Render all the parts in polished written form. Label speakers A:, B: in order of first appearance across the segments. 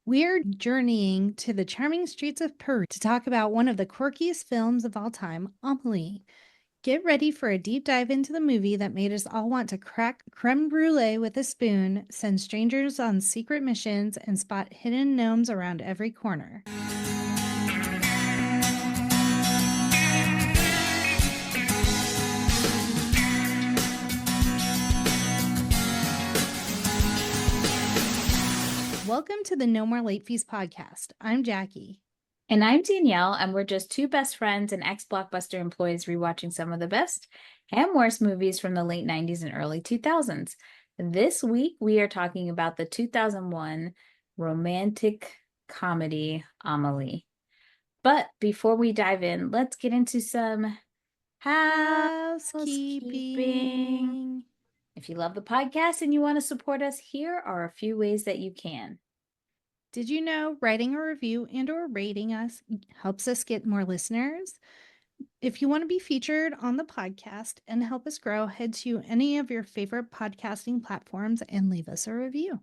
A: We're journeying to the charming streets of Paris to talk about one of the quirkiest films of all time, Amélie. Get ready for a deep dive into the movie that made us all want to crack creme brulee with a spoon, send strangers on secret missions, and spot hidden gnomes around every corner. Welcome to the No More Late Fees podcast. I'm Jackie.
B: And I'm Danielle, and we're just two best friends and ex-Blockbuster employees rewatching some of the best and worst movies from the late 90s and early 2000s. This week, we are talking about the 2001 romantic comedy, Amélie. But before we dive in, let's get into some housekeeping. If you love the podcast and you want to support us, here are a few ways that you can.
A: Did you know writing a review and or rating us helps us get more listeners? If you want to be featured on the podcast and help us grow, head to any of your favorite podcasting platforms and leave us a review.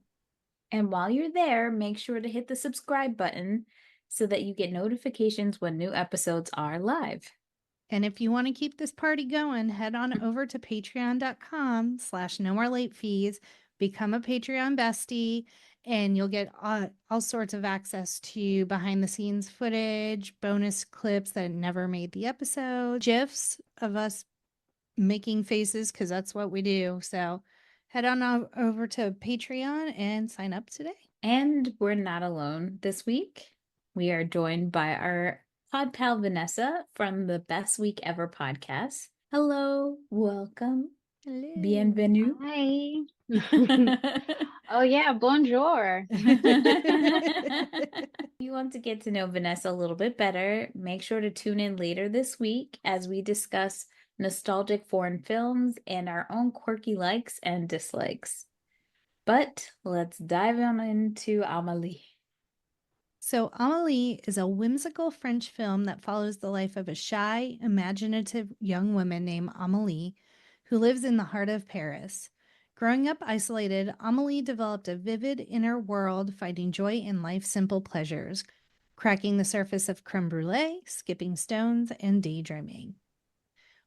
B: And while you're there, make sure to hit the subscribe button so that you get notifications when new episodes are live.
A: And if you want to keep this party going, head on over to patreon.com/nomorelateFees, become a Patreon bestie, and you'll get all sorts of access to behind the scenes footage, bonus clips that never made the episode, GIFs of us making faces, because that's what we do. So head on over to Patreon and sign up today.
B: And we're not alone this week. We are joined by our pod pal Vanessa from the Best Week Ever podcast. Hello, welcome.
A: Hello.
B: Bienvenue.
C: Hi. Oh yeah, bonjour.
B: If you want to get to know Vanessa a little bit better, make sure to tune in later this week as we discuss nostalgic foreign films and our own quirky likes and dislikes. But let's dive on into Amélie.
A: So Amélie is a whimsical French film that follows the life of a shy, imaginative young woman named Amélie who lives in the heart of Paris. Growing up isolated, Amélie developed a vivid inner world, finding joy in life's simple pleasures, cracking the surface of creme brulee, skipping stones, and daydreaming.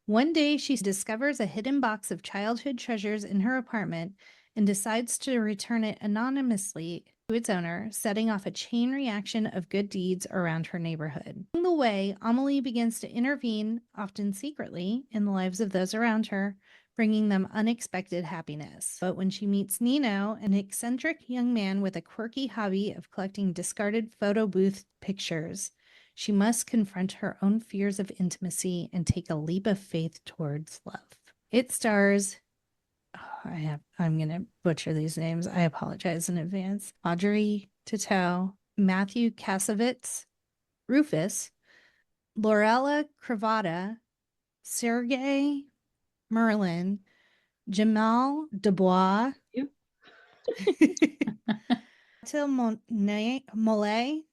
A: One day, she discovers a hidden box of childhood treasures in her apartment and decides to return it anonymously to its owner, setting off a chain reaction of good deeds around her neighborhood. Along the way, Amélie begins to intervene, often secretly, in the lives of those around her, bringing them unexpected happiness. But when she meets Nino, an eccentric young man with a quirky hobby of collecting discarded photo booth pictures, she must confront her own fears of intimacy and take a leap of faith towards love. It stars, I'm going to butcher these names. I apologize in advance. Audrey Tautou, Matthew Kasovitz, Rufus, Laurella Cravata, Sergei Merlin, Jamal Dubois, Till Mollet.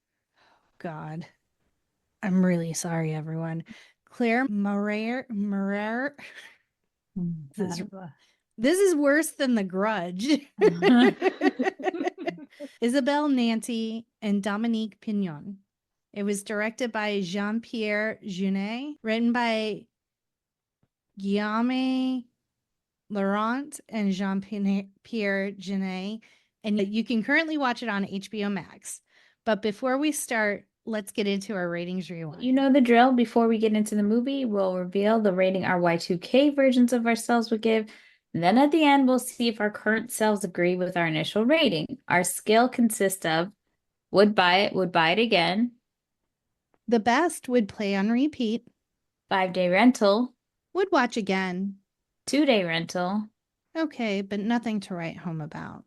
A: God, I'm really sorry, everyone. Claire Morer. This is worse than The Grudge. Isabelle Nanty and Dominique Pignon. It was directed by Jean-Pierre Jeunet, written by Guillaume Laurent and Jean-Pierre Jeunet, and you can currently watch it on HBO Max. But before we start, let's get into our ratings rewind.
B: You know the drill. Before we get into the movie, we'll reveal the rating our Y2K versions of ourselves would give. And then at the end, we'll see if our current selves agree with our initial rating. Our scale consists of would buy it again.
A: The best would play on repeat.
B: 5-day rental.
A: Would watch again.
B: 2-day rental.
A: Okay, but nothing to write home about.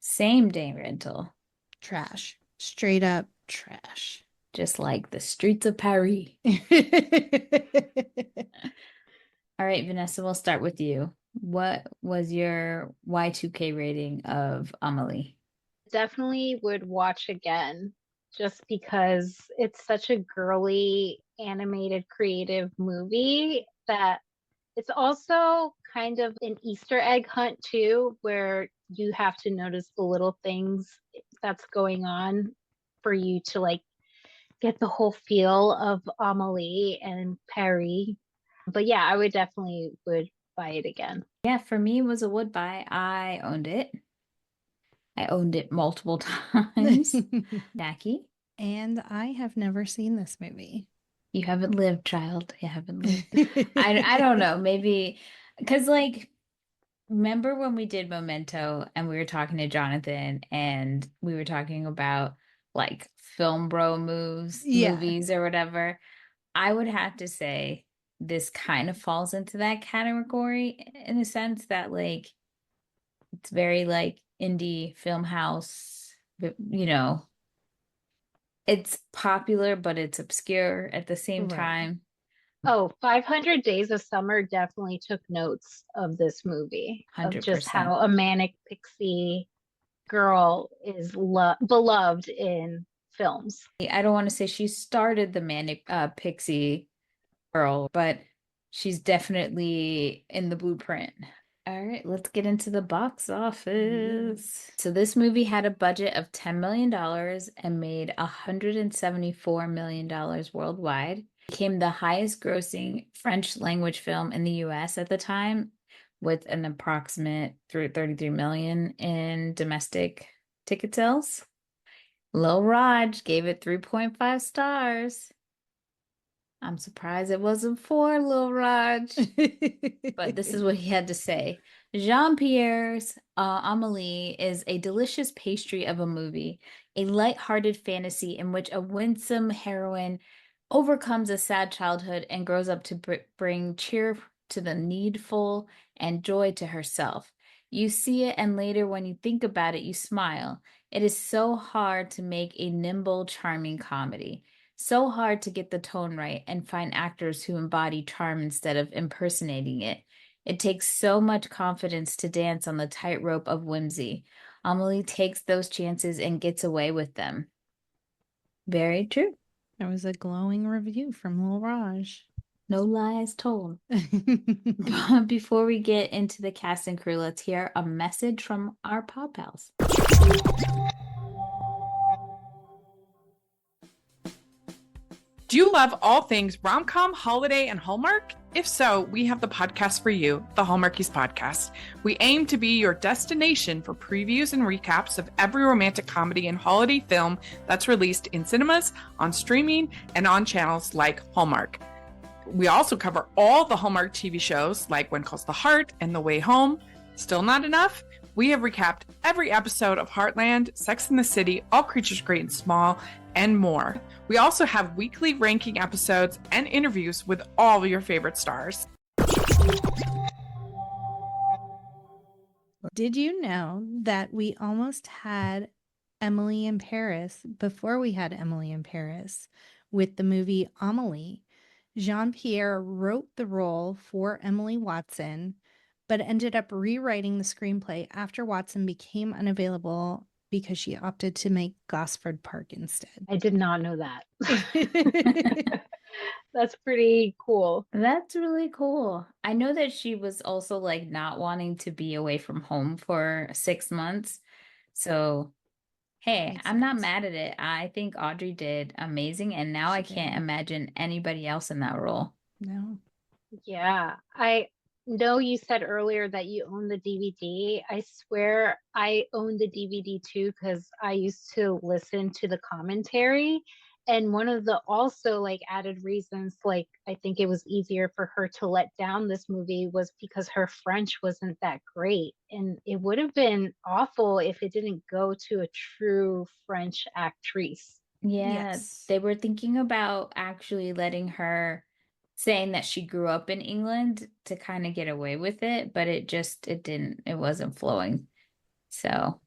B: Same day rental.
A: Trash. Straight up trash.
B: Just like the streets of Paris. All right, Vanessa, we'll start with you. What was your Y2K rating of Amélie?
C: Definitely would watch again just because it's such a girly, animated, creative movie that it's also kind of an Easter egg hunt too, where you have to notice the little things that's going on for you to like get the whole feel of Amélie and Perry. But yeah, I would definitely would buy it again.
B: Yeah, for me, it was a would buy. I owned it. I owned it multiple times. Jackie,
A: And I have never seen this movie.
B: you haven't lived, child. You haven't lived. I don't know. Maybe because like remember when we did Memento and we were talking to Jonathan and we were talking about like film bro
A: Yeah.
B: movies or whatever. I would have to say this kind of falls into that category in a sense that like it's very like indie film house, you know, it's popular, but it's obscure at the same
A: Right.
B: time.
C: Oh, 500 Days of Summer definitely took notes of this movie, of just
B: 100%.
C: how a manic pixie girl is beloved in films.
B: I don't want to say she started the manic pixie girl, but she's definitely in the blueprint. All right, let's get into the box office. So this movie had a budget of $10 million and made $174 million worldwide. It became the highest grossing French language film in the US at the time, with an approximate 33 million in domestic ticket sales. Lil Raj gave it 3.5 stars. I'm surprised it wasn't 4, Lil Raj. But this is what he had to say. Jean-Pierre's Amélie is a delicious pastry of a movie, a light-hearted fantasy in which a winsome heroine overcomes a sad childhood and grows up to bring cheer to the needful and joy to herself. You see it, and later when you think about it, you smile. It is so hard to make a nimble, charming comedy. So hard to get the tone right and find actors who embody charm instead of impersonating it. It takes so much confidence to dance on the tightrope of whimsy. Amélie takes those chances and gets away with them. Very true.
A: That was a glowing review from Lil Raj.
B: No lies told. But before we get into the cast and crew, let's hear a message from our pod pals.
D: Do you love all things rom-com, holiday, and Hallmark? If so, we have the podcast for you, the Hallmarkies Podcast. We aim to be your destination for previews and recaps of every romantic comedy and holiday film that's released in cinemas, on streaming, and on channels like Hallmark. We also cover all the Hallmark TV shows like When Calls the Heart and The Way Home. Still not enough? We have recapped every episode of Heartland, Sex and the City, All Creatures Great and Small, and more. We also have weekly ranking episodes and interviews with all of your favorite stars.
A: Did you know that we almost had Emily in Paris before we had Emily in Paris with the movie Amélie? Jean-Pierre wrote the role for Emily Watson, but ended up rewriting the screenplay after Watson became unavailable because she opted to make Gosford Park instead.
C: I did not know that. That's pretty cool.
B: That's really cool. I know that she was also like not wanting to be away from home for 6 months. So, hey,
A: Makes
B: I'm not
A: sense.
B: mad at it. I think Audrey did amazing, and now I
A: She
B: can't
A: did.
B: imagine anybody else in that role.
A: No.
C: Yeah, I know you said earlier that you own the DVD. I swear I own the DVD too because I used to listen to the commentary. And one of the also like added reasons, like I think it was easier for her to let down this movie was because her French wasn't that great. And it would have been awful if it didn't go to a true French actrice.
B: Yeah,
A: Yes.
B: they were thinking about actually letting her saying that she grew up in England to kind of get away with it, but it wasn't flowing. So,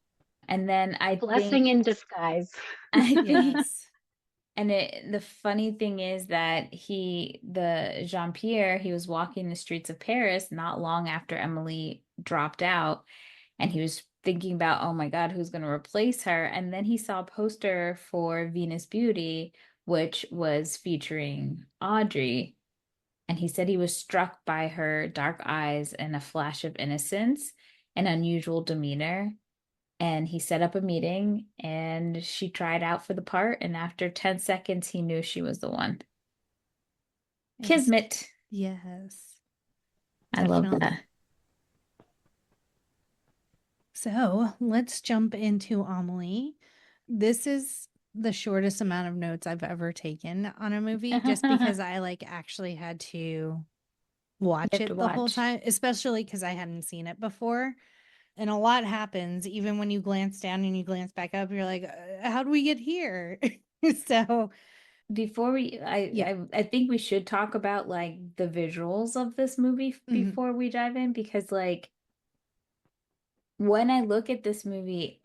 B: and then I
C: Blessing
B: think
C: in disguise.
A: Yes.
B: And the funny thing is that the Jean-Pierre, he was walking the streets of Paris not long after Emily dropped out, and he was thinking about, oh my God, who's going to replace her? And then he saw a poster for Venus Beauty, which was featuring Audrey. And he said he was struck by her dark eyes and a flash of innocence and unusual demeanor. And he set up a meeting and she tried out for the part. And after 10 seconds, he knew she was the one. Kismet.
A: Yes.
B: I love
A: Definitely.
B: that.
A: So let's jump into Amelie. This is the shortest amount of notes I've ever taken on a movie just because I actually had to watch it the whole time, especially because I hadn't seen it before. And a lot happens even when you glance down and you glance back up, you're like, how do we get here? So
B: before we I think we should talk about the visuals of this movie before we dive in, because when I look at this movie,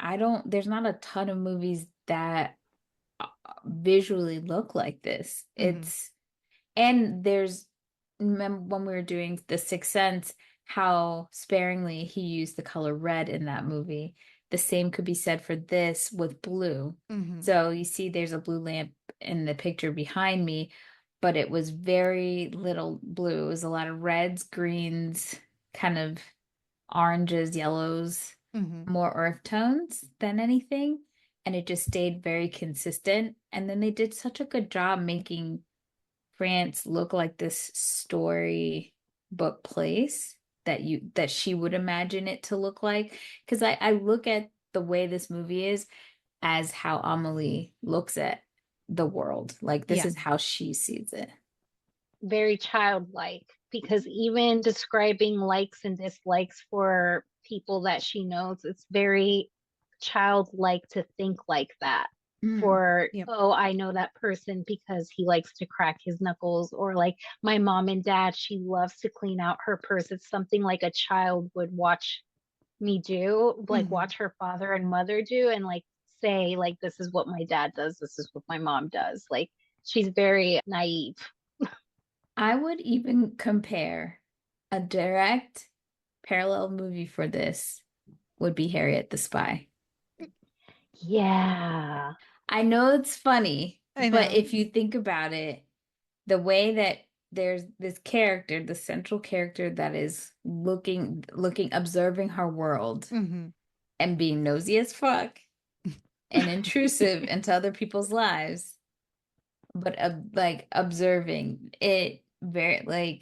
B: there's not a ton of movies that visually look like this. And when we were doing The Sixth Sense, how sparingly he used the color red in that movie. The same could be said for this with blue. So you see there's a blue lamp in the picture behind me, but it was very little blue. It was a lot of reds, greens, kind of oranges, yellows, more earth tones than anything. And it just stayed very consistent. And then they did such a good job making France look like this storybook place that she would imagine it to look like. Because I look at the way this movie is as how Amelie looks at the world. This is how she sees it.
C: Very childlike, because even describing likes and dislikes for people that she knows, it's very childlike to think like that. Oh, I know that person because he likes to crack his knuckles, or my mom and dad, she loves to clean out her purse. It's something like a child would watch me do, watch her father and mother do, and say this is what my dad does, this is what my mom does. She's very naive.
B: I would even compare a direct parallel movie for this would be Harriet the Spy.
C: Yeah.
B: I know it's funny,
A: I know.
B: but if you think about it, the way that there's this character, the central character that is looking, observing her world and being nosy as fuck and intrusive into other people's lives, but observing it very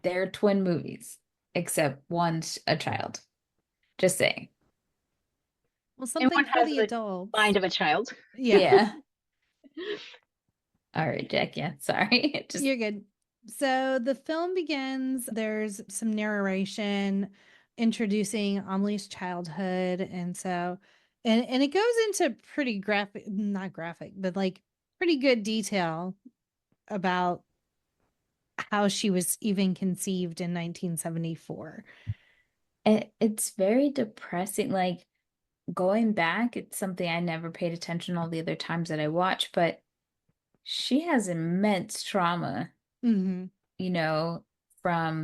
B: they're twin movies, except one's a child. Just saying.
A: Well, something for the adults.
C: Mind of a child.
B: Yeah. All right, Jack. Yeah, sorry.
A: You're good. So the film begins. There's some narration introducing Amelie's childhood, and it goes into pretty graphic, not graphic, but pretty good detail about how she was even conceived in 1974.
B: It's very depressing. Going back, it's something I never paid attention all the other times that I watch, but she has immense trauma, from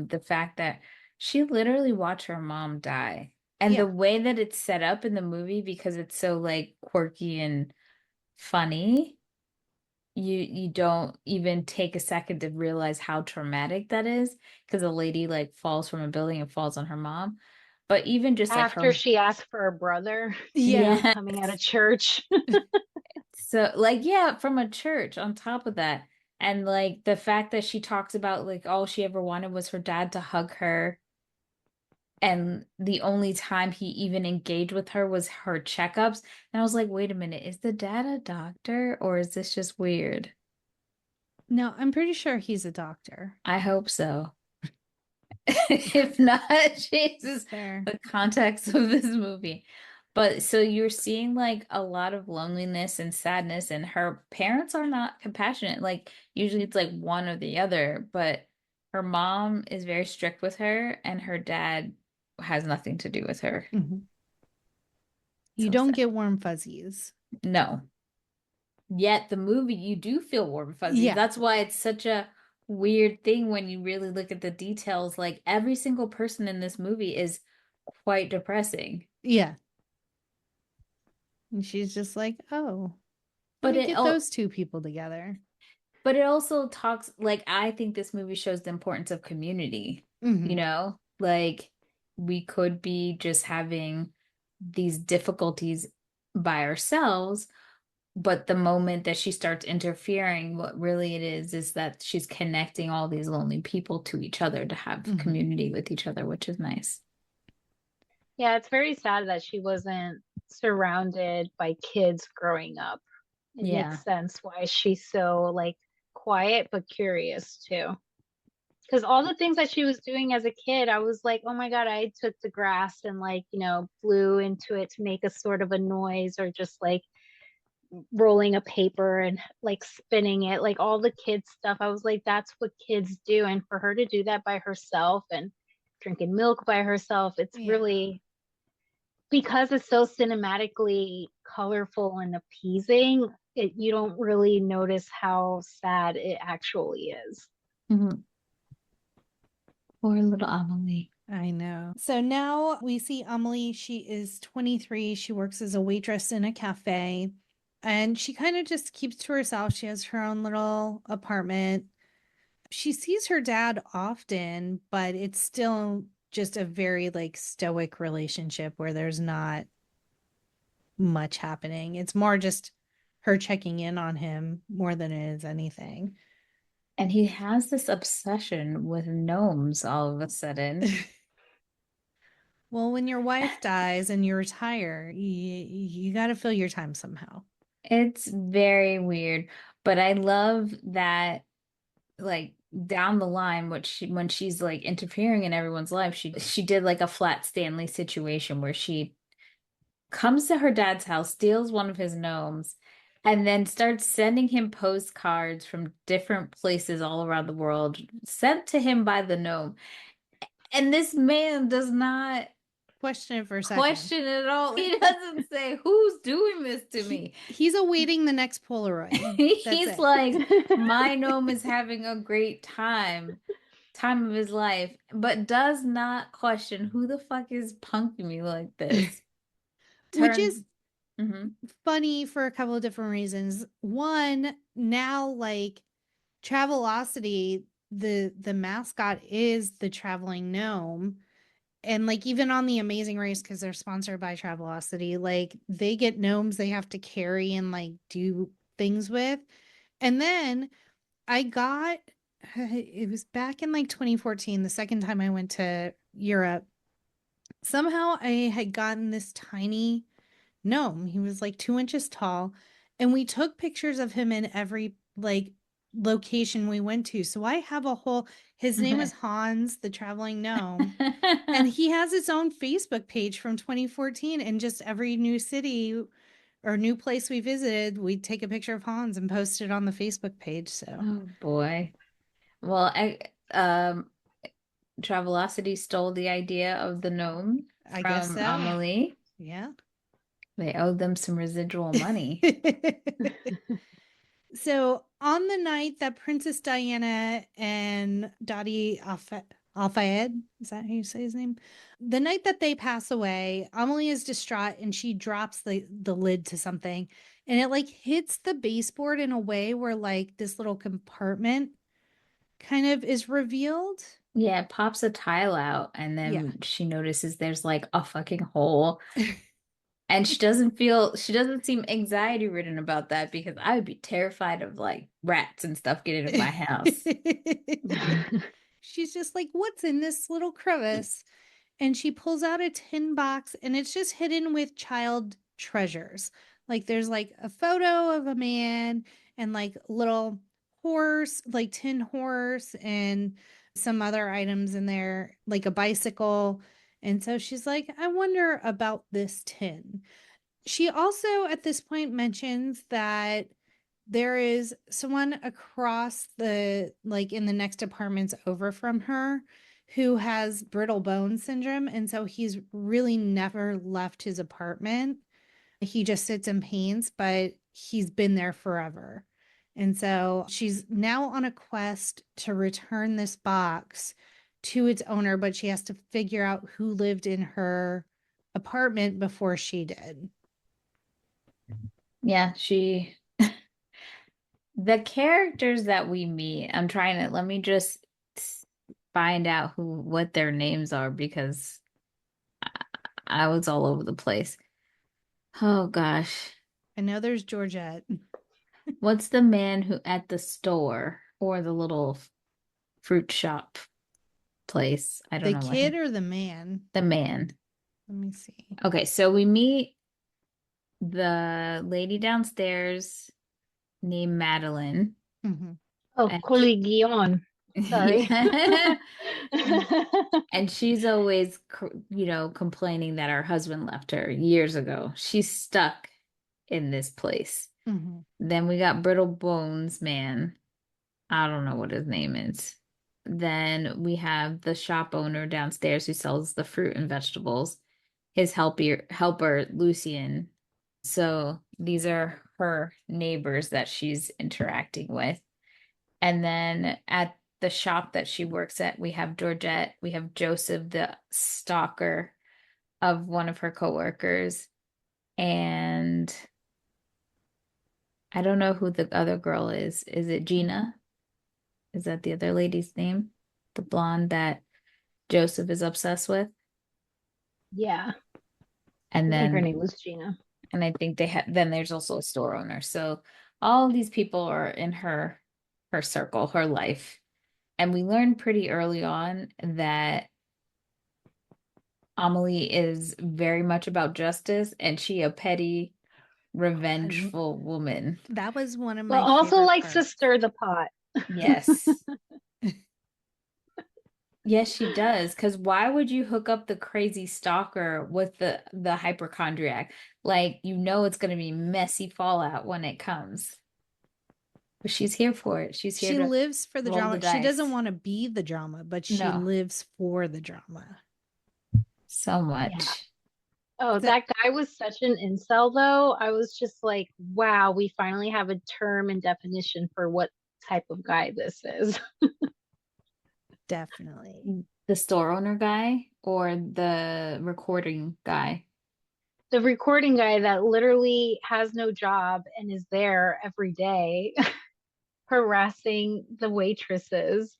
B: the fact that she literally watched her mom die. And the way that it's set up in the movie, because it's so quirky and funny, you don't even take a second to realize how traumatic that is, because a lady falls from a building and falls on her mom. But even just
C: after she asked for a brother, coming out of church.
B: So from a church on top of that. And the fact that she talks about all she ever wanted was her dad to hug her. And the only time he even engaged with her was her checkups. And I was like, wait a minute, is the dad a doctor or is this just weird?
A: No, I'm pretty sure he's a doctor.
B: I hope so. If not, Jesus, the context of this movie. But so you're seeing a lot of loneliness and sadness, and her parents are not compassionate. Usually it's one or the other, but her mom is very strict with her and her dad has nothing to do with her.
A: You don't get warm fuzzies.
B: No. Yet the movie, you do feel warm fuzzies. Yeah. That's why it's such a weird thing when you really look at the details. Every single person in this movie is quite depressing.
A: Yeah. And she's just oh, but get those two people together.
B: But it also talks, I think this movie shows the importance of community, we could be just having these difficulties by ourselves. But the moment that she starts interfering, what really it is that she's connecting all these lonely people to each other to have community with each other, which is nice.
C: Yeah, it's very sad that she wasn't surrounded by kids growing up. It
B: Yeah.
C: makes sense why she's so like quiet but curious too. Because all the things that she was doing as a kid, I was like, oh my God, I took the grass and like, blew into it to make a sort of a noise, or just like rolling a paper and like spinning it, like all the kids stuff. I was like, that's what kids do. And for her to do that by herself and drinking milk by herself, it's really, because it's so cinematically colorful and appeasing, you don't really notice how sad it actually is.
B: Mm-hmm. Poor little Amélie.
A: I know. So now we see Amélie. She is 23. She works as a waitress in a cafe, and she kind of just keeps to herself. She has her own little apartment. She sees her dad often, but it's still just a very like stoic relationship where there's not much happening. It's more just her checking in on him more than it is anything.
B: And he has this obsession with gnomes all of a sudden.
A: Well, when your wife dies and you retire, you got to fill your time somehow.
B: It's very weird, but I love that, like down the line, when she's like interfering in everyone's life, she did like a Flat Stanley situation where she comes to her dad's house, steals one of his gnomes, and then starts sending him postcards from different places all around the world, sent to him by the gnome. And this man does not
A: question it for a
B: question
A: second.
B: at all. He doesn't say, who's doing this to me?
A: He's awaiting the next Polaroid.
B: He's like, my gnome is having a great time of his life, but does not question who the fuck is punking me like this.
A: Which is funny for a couple of different reasons. One, now like Travelocity, the mascot is the traveling gnome. And like even on the Amazing Race, because they're sponsored by Travelocity, like they get gnomes they have to carry and like do things with. And then I got it was back in like 2014, the second time I went to Europe. Somehow I had gotten this tiny gnome. He was like 2 inches tall. And we took pictures of him in every like location we went to. So I have a whole, his name is Hans, the traveling gnome. And he has his own Facebook page from 2014. And just every new city or new place we visited, we'd take a picture of Hans and post it on the Facebook page. So,
B: oh boy. Well, Travelocity stole the idea of the gnome
A: I guess
B: from
A: so.
B: Amélie.
A: Yeah.
B: They owed them some residual money.
A: So on the night that Princess Diana and Dottie Al-Fayed, is that how you say his name? The night that they pass away, Amelie is distraught and she drops the lid to something, and it like hits the baseboard in a way where like this little compartment kind of is revealed.
B: Yeah, it pops a tile out, and then she notices there's like a fucking hole. And she doesn't seem anxiety ridden about that, because I would be terrified of like rats and stuff getting in my house.
A: She's just like, what's in this little crevice? And she pulls out a tin box, and it's just hidden with child treasures. Like there's like a photo of a man and like little horse, like tin horse, and some other items in there, like a bicycle. And so she's like, I wonder about this tin. She also at this point mentions that there is someone across the, like in the next apartments over from her, who has brittle bone syndrome. And so he's really never left his apartment. He just sits and paints, but he's been there forever. And so she's now on a quest to return this box to its owner, but she has to figure out who lived in her apartment before she did.
B: Yeah, the characters that we meet, let me just find out what their names are, because I was all over the place. Oh gosh.
A: I know there's Georgette.
B: What's the man who at the store or the little fruit shop place? I don't
A: The
B: know what
A: kid or the man?
B: the man.
A: Let me see.
B: Okay, so we meet the lady downstairs named Madeline.
A: Mm-hmm.
C: Oh,
B: And
C: Collegion. Sorry.
B: yeah. And she's always, complaining that her husband left her years ago. She's stuck in this place.
A: Mm-hmm.
B: Then we got Brittle Bones Man. I don't know what his name is. Then we have the shop owner downstairs who sells the fruit and vegetables. His helper, Lucian. So these are her neighbors that she's interacting with. And then at the shop that she works at, we have Georgette, we have Joseph, the stalker of one of her coworkers, and I don't know who the other girl is. Is it Gina? Is that the other lady's name? The blonde that Joseph is obsessed with?
C: Yeah.
B: And
C: I think her
B: then,
C: name was Gina.
B: and I think then there's also a store owner. So all these people are in her circle, her life. And we learned pretty early on that Amelie is very much about justice and she a petty, revengeful woman.
A: That was one of
C: But
A: my
C: also
A: favorite
C: likes to
A: parts.
C: stir the pot.
B: Yes. Yes, she does. Because why would you hook up the crazy stalker with the hypochondriac? Like, it's going to be messy fallout when it comes. But she's here for it. She's here
A: She
B: to
A: lives for the
B: roll
A: drama.
B: the
A: She doesn't
B: dice.
A: want to be the drama, but she
B: No.
A: lives for the drama.
B: So much.
C: Yeah. Oh, that guy was such an incel, though. I was just like, wow, we finally have a term and definition for what type of guy this is.
A: Definitely.
B: The store owner guy or the recording guy?
C: The recording guy that literally has no job and is there every day harassing the waitresses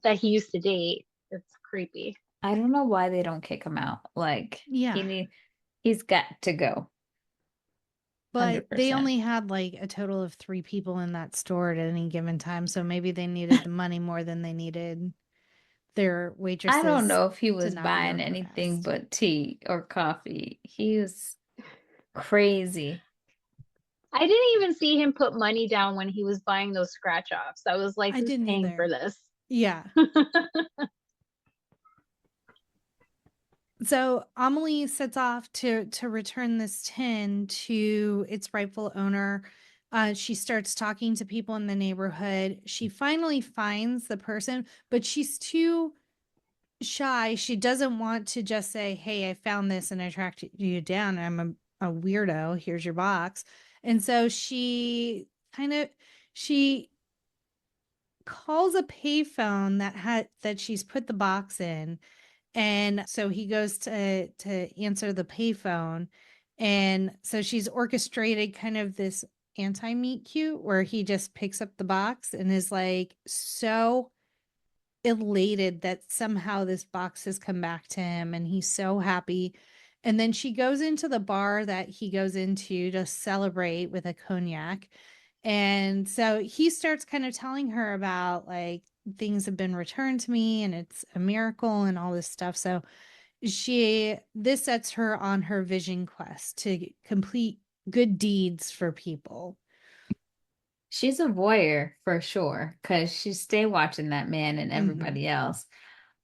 C: that he used to date. It's creepy.
B: I don't know why they don't kick him out. Like,
A: Yeah.
B: he's got to go.
A: But they
B: 100%.
A: only had like a total of 3 people in that store at any given time. So maybe they needed the money more than they needed their waitresses.
B: I don't know if he
A: to
B: was
A: not be
B: buying anything
A: harassed.
B: but tea or coffee. He was crazy.
C: I didn't even see him put money down when he was buying those scratch offs. I was like,
A: I
C: who's
A: didn't
C: paying
A: either.
C: for this?
A: Yeah. So Amelie sets off to return this tin to its rightful owner. She starts talking to people in the neighborhood. She finally finds the person, but she's too shy. She doesn't want to just say, "Hey, I found this and I tracked you down. I'm a weirdo. Here's your box." And so she calls a payphone that she's put the box in. And so he goes to answer the payphone. And so she's orchestrated kind of this anti-meet cute where he just picks up the box and is like so elated that somehow this box has come back to him and he's so happy. And then she goes into the bar that he goes into to celebrate with a cognac. And so he starts kind of telling her about like things have been returned to me and it's a miracle and all this stuff. So this sets her on her vision quest to complete good deeds for people.
B: She's a voyeur for sure because she stay watching that man and everybody else.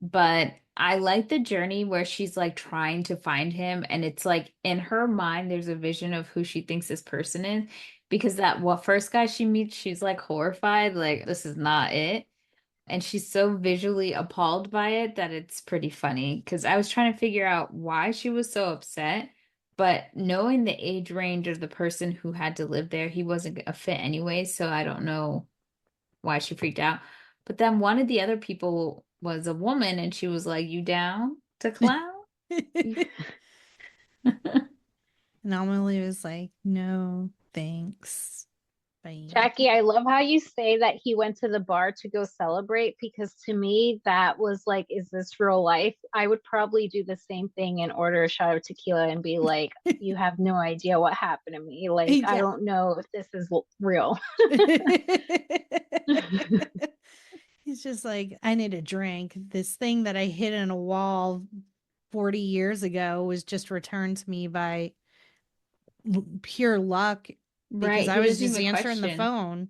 B: But I like the journey where she's like trying to find him, and it's like in her mind, there's a vision of who she thinks this person is. Because first guy she meets, she's like horrified, like this is not it. And she's so visually appalled by it that it's pretty funny. Because I was trying to figure out why she was so upset. But knowing the age range of the person who had to live there, he wasn't a fit anyway. So I don't know why she freaked out. But then one of the other people was a woman and she was like, "You down to clown?"
A: And Amelie was like, "No, thanks." Bye.
C: Jackie, I love how you say that he went to the bar to go celebrate because to me that was like, is this real life? I would probably do the same thing and order a shot of tequila and be like, you have no idea what happened to me. Like, I
A: Yeah.
C: don't know if this is real.
A: He's just like, I need a drink. This thing that I hid in a wall 40 years ago was just returned to me by pure luck because
B: Right.
A: I
B: He
A: was
B: doesn't
A: just
B: even
A: answering the
B: question.
A: phone.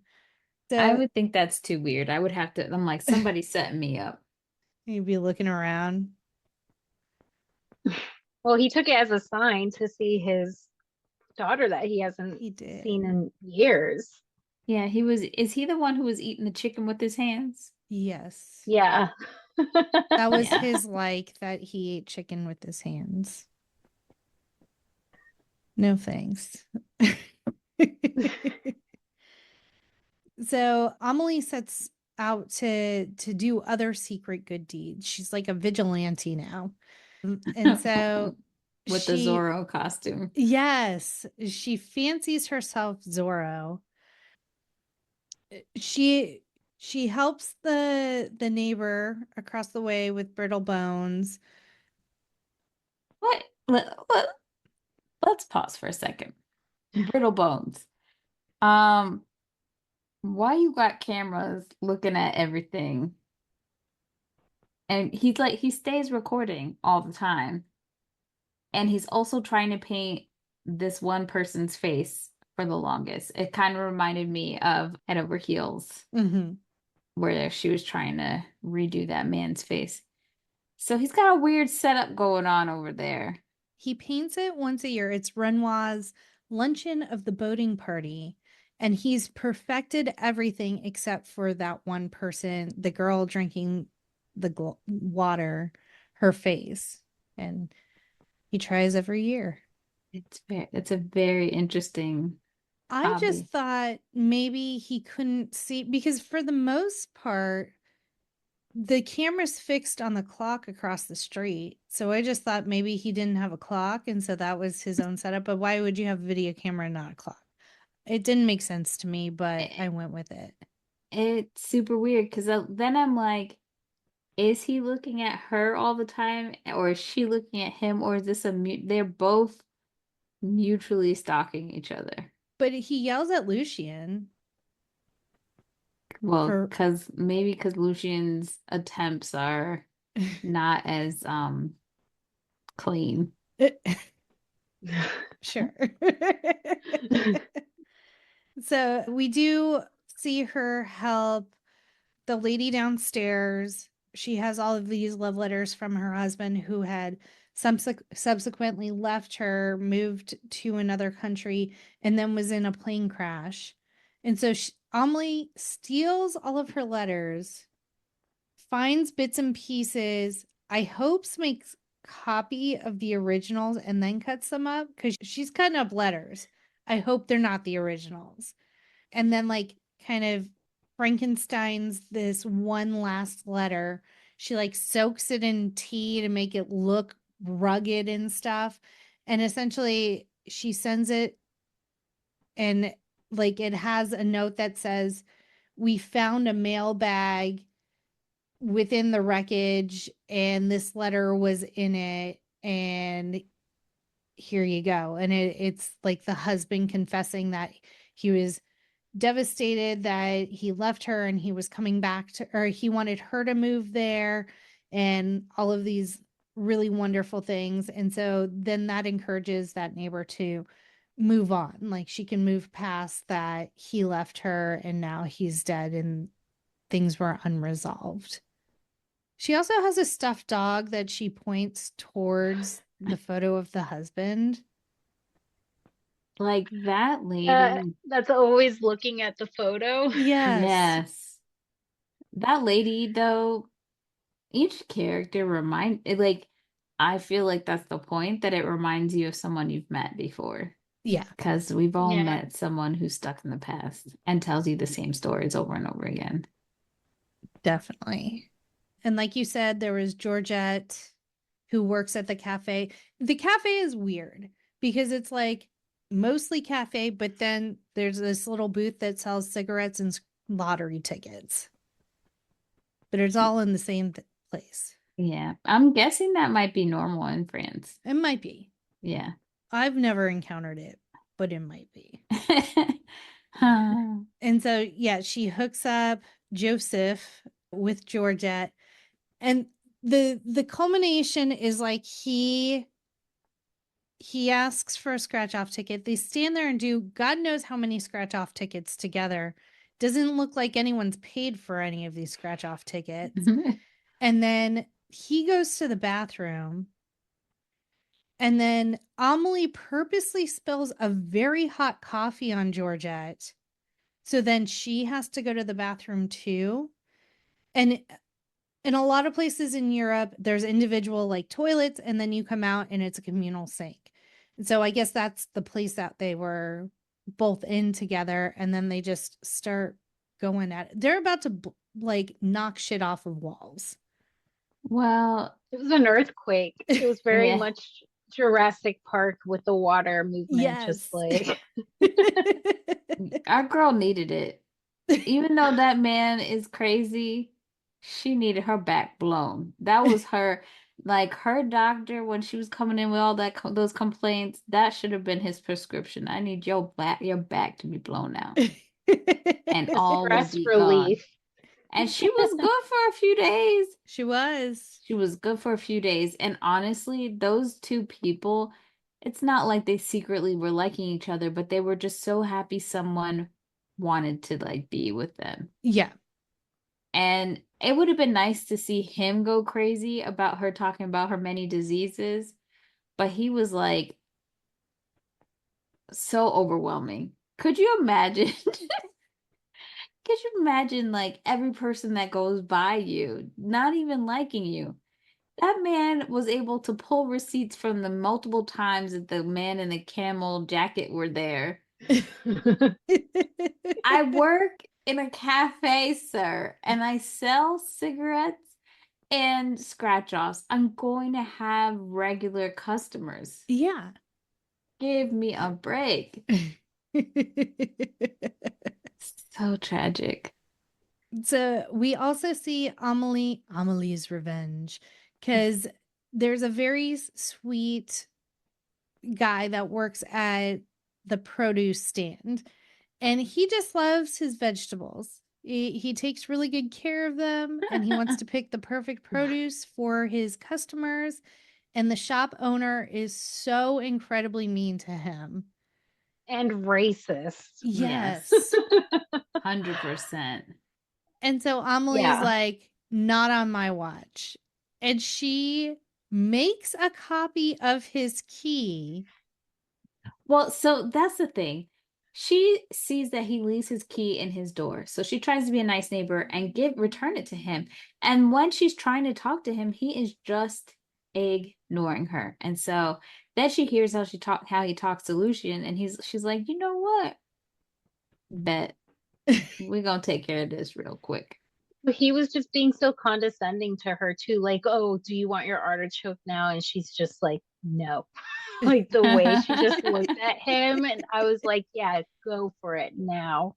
B: I
A: So
B: would think that's too weird. I would have to, I'm like, somebody's setting me up.
A: you'd be looking around.
C: Well, he took it as a sign to see his daughter that he hasn't
A: He did.
C: seen in years.
B: Yeah, is he the one who was eating the chicken with his hands?
A: Yes.
C: Yeah.
A: That was
B: Yeah.
A: his like that he ate chicken with his hands. No thanks. So Amelie sets out to do other secret good deeds. She's like a vigilante now. And so
B: With the
A: she,
B: Zorro costume.
A: yes, she fancies herself Zorro. She she helps the neighbor across the way with brittle bones.
B: What? Let's pause for a second. Brittle bones. Um, why you got cameras looking at everything? And he's like, he stays recording all the time. And he's also trying to paint this one person's face for the longest. It kind of reminded me of Head Over Heels,
A: Mm-hmm.
B: where she was trying to redo that man's face. So he's got a weird setup going on over there.
A: He paints it once a year. It's Renoir's luncheon of the boating party. And he's perfected everything except for that one person, the girl drinking the water, her face. And he tries every year.
B: It's a very interesting
A: I just
B: hobby.
A: thought maybe he couldn't see because for the most part, the camera's fixed on the clock across the street. So I just thought maybe he didn't have a clock. And so that was his own setup. But why would you have a video camera and not a clock? It didn't make sense to me, but I went with it.
B: It's super weird because then I'm like, is he looking at her all the time, or is she looking at him, or is this they're both mutually stalking each other?
A: But he yells at Lucian
B: Well,
A: for
B: because Lucian's attempts are not as clean.
A: sure. So we do see her help the lady downstairs. She has all of these love letters from her husband who had subsequently left her, moved to another country, and then was in a plane crash. And so Amelie steals all of her letters, finds bits and pieces, I hopes makes copy of the originals and then cuts them up because she's cutting up letters. I hope they're not the originals. And then like kind of Frankenstein's this one last letter. She like soaks it in tea to make it look rugged and stuff. And essentially she sends it and like it has a note that says, we found a mail bag within the wreckage and this letter was in it and here you go. And it's like the husband confessing that he was devastated that he left her and he was coming back to, or he wanted her to move there and all of these really wonderful things. And so then that encourages that neighbor to move on. Like she can move past that he left her and now he's dead and things were unresolved. She also has a stuffed dog that she points towards the photo of the husband.
B: Like that lady.
C: That's always looking at the photo.
A: Yes.
B: Yes. That lady, though, each character like, I feel like that's the point, that it reminds you of someone you've met before.
A: Yeah.
B: Because we've all
C: Yeah.
B: met someone who's stuck in the past and tells you the same stories over and over again.
A: Definitely. And like you said, there was Georgette who works at the cafe. The cafe is weird because it's like mostly cafe, but then there's this little booth that sells cigarettes and lottery tickets. But it's all in the same place.
B: Yeah. I'm guessing that might be normal in France.
A: It might be.
B: Yeah.
A: I've never encountered it, but it might be.
B: Huh.
A: And so, yeah, she hooks up Joseph with Georgette. And the culmination is like he asks for a scratch off ticket. They stand there and do God knows how many scratch off tickets together. Doesn't look like anyone's paid for any of these scratch off tickets. And then he goes to the bathroom. And then Amelie purposely spills a very hot coffee on Georgette. So then she has to go to the bathroom too. And in a lot of places in Europe, there's individual like toilets, and then you come out and it's a communal sink. And so I guess that's the place that they were both in together. And then they just start going at it. They're about to like knock shit off of walls.
B: Well,
C: it was an earthquake. It was very
B: yeah.
C: much Jurassic Park with the water movement.
A: Yes.
C: Just like
B: Our girl needed it. Even though that man is crazy, she needed her back blown. That was her, like her doctor when she was coming in with all that those complaints. That should have been his prescription. I need your back to be blown out, and all will
C: stress
B: be
C: relief.
B: gone. And she was good for a few days.
A: She was.
B: She was good for a few days. And honestly, those two people, it's not like they secretly were liking each other, but they were just so happy someone wanted to like be with them.
A: Yeah.
B: And it would have been nice to see him go crazy about her talking about her many diseases, but he was like so overwhelming. Could you imagine? Could you imagine like every person that goes by you not even liking you? That man was able to pull receipts from the multiple times that the man in the camel jacket were there. I work in a cafe, sir, and I sell cigarettes and scratch offs. I'm going to have regular customers.
A: Yeah.
B: Give me a break. So tragic.
A: So we also see Amelie's revenge, because there's a very sweet guy that works at the produce stand, and he just loves his vegetables. He takes really good care of them, and he wants to pick the perfect produce for his customers. And the shop owner is so incredibly mean to him.
C: And racist.
A: Yes.
B: 100%.
A: And so Amelie's like, not on my watch. And she makes a copy of his key.
B: Well, so that's the thing. She sees that he leaves his key in his door. So she tries to be a nice neighbor and return it to him. And when she's trying to talk to him, he is just ignoring her. And so then she hears how he talks to Lucian, and she's like, you know what? Bet we're gonna take care of this real quick.
C: But he was just being so condescending to her too, like, oh, do you want your artichoke now? And she's just like, no. Like the way she just looked at him, and I was like, yeah, go for it now.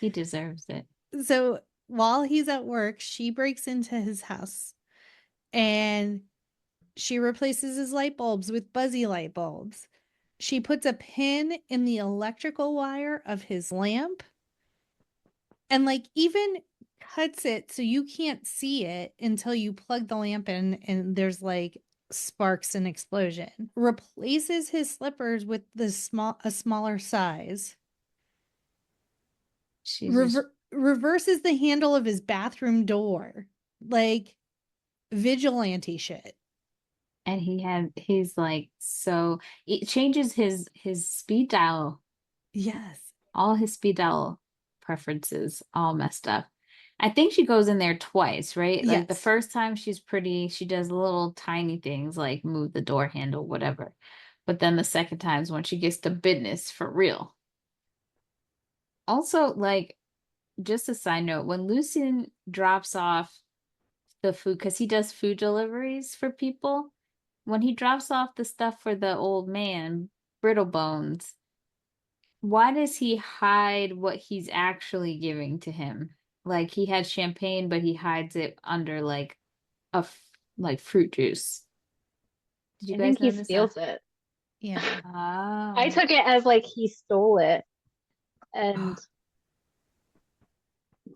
B: He deserves it.
A: So while he's at work, she breaks into his house and she replaces his light bulbs with buzzy light bulbs. She puts a pin in the electrical wire of his lamp and like even cuts it so you can't see it until you plug the lamp in and there's like sparks and explosion. Replaces his slippers with a smaller size. Reverses the handle of his bathroom door. Like vigilante shit.
B: And he's like, so it changes his speed dial.
A: Yes.
B: All his speed dial preferences all messed up. I think she goes in there twice, right? Like the first time she does little tiny things like move the door handle, whatever. But then the second time is when she gets to business for real. Also, like, just a side note, when Lucian drops off the food, because he does food deliveries for people, when he drops off the stuff for the old man, Brittle Bones, why does he hide what he's actually giving to him? Like he had champagne, but he hides it under like like fruit juice. Did you
C: I
B: guys
C: think he
B: notice that?
C: steals it.
A: Yeah.
C: I
B: Oh,
C: took it as like he stole it. And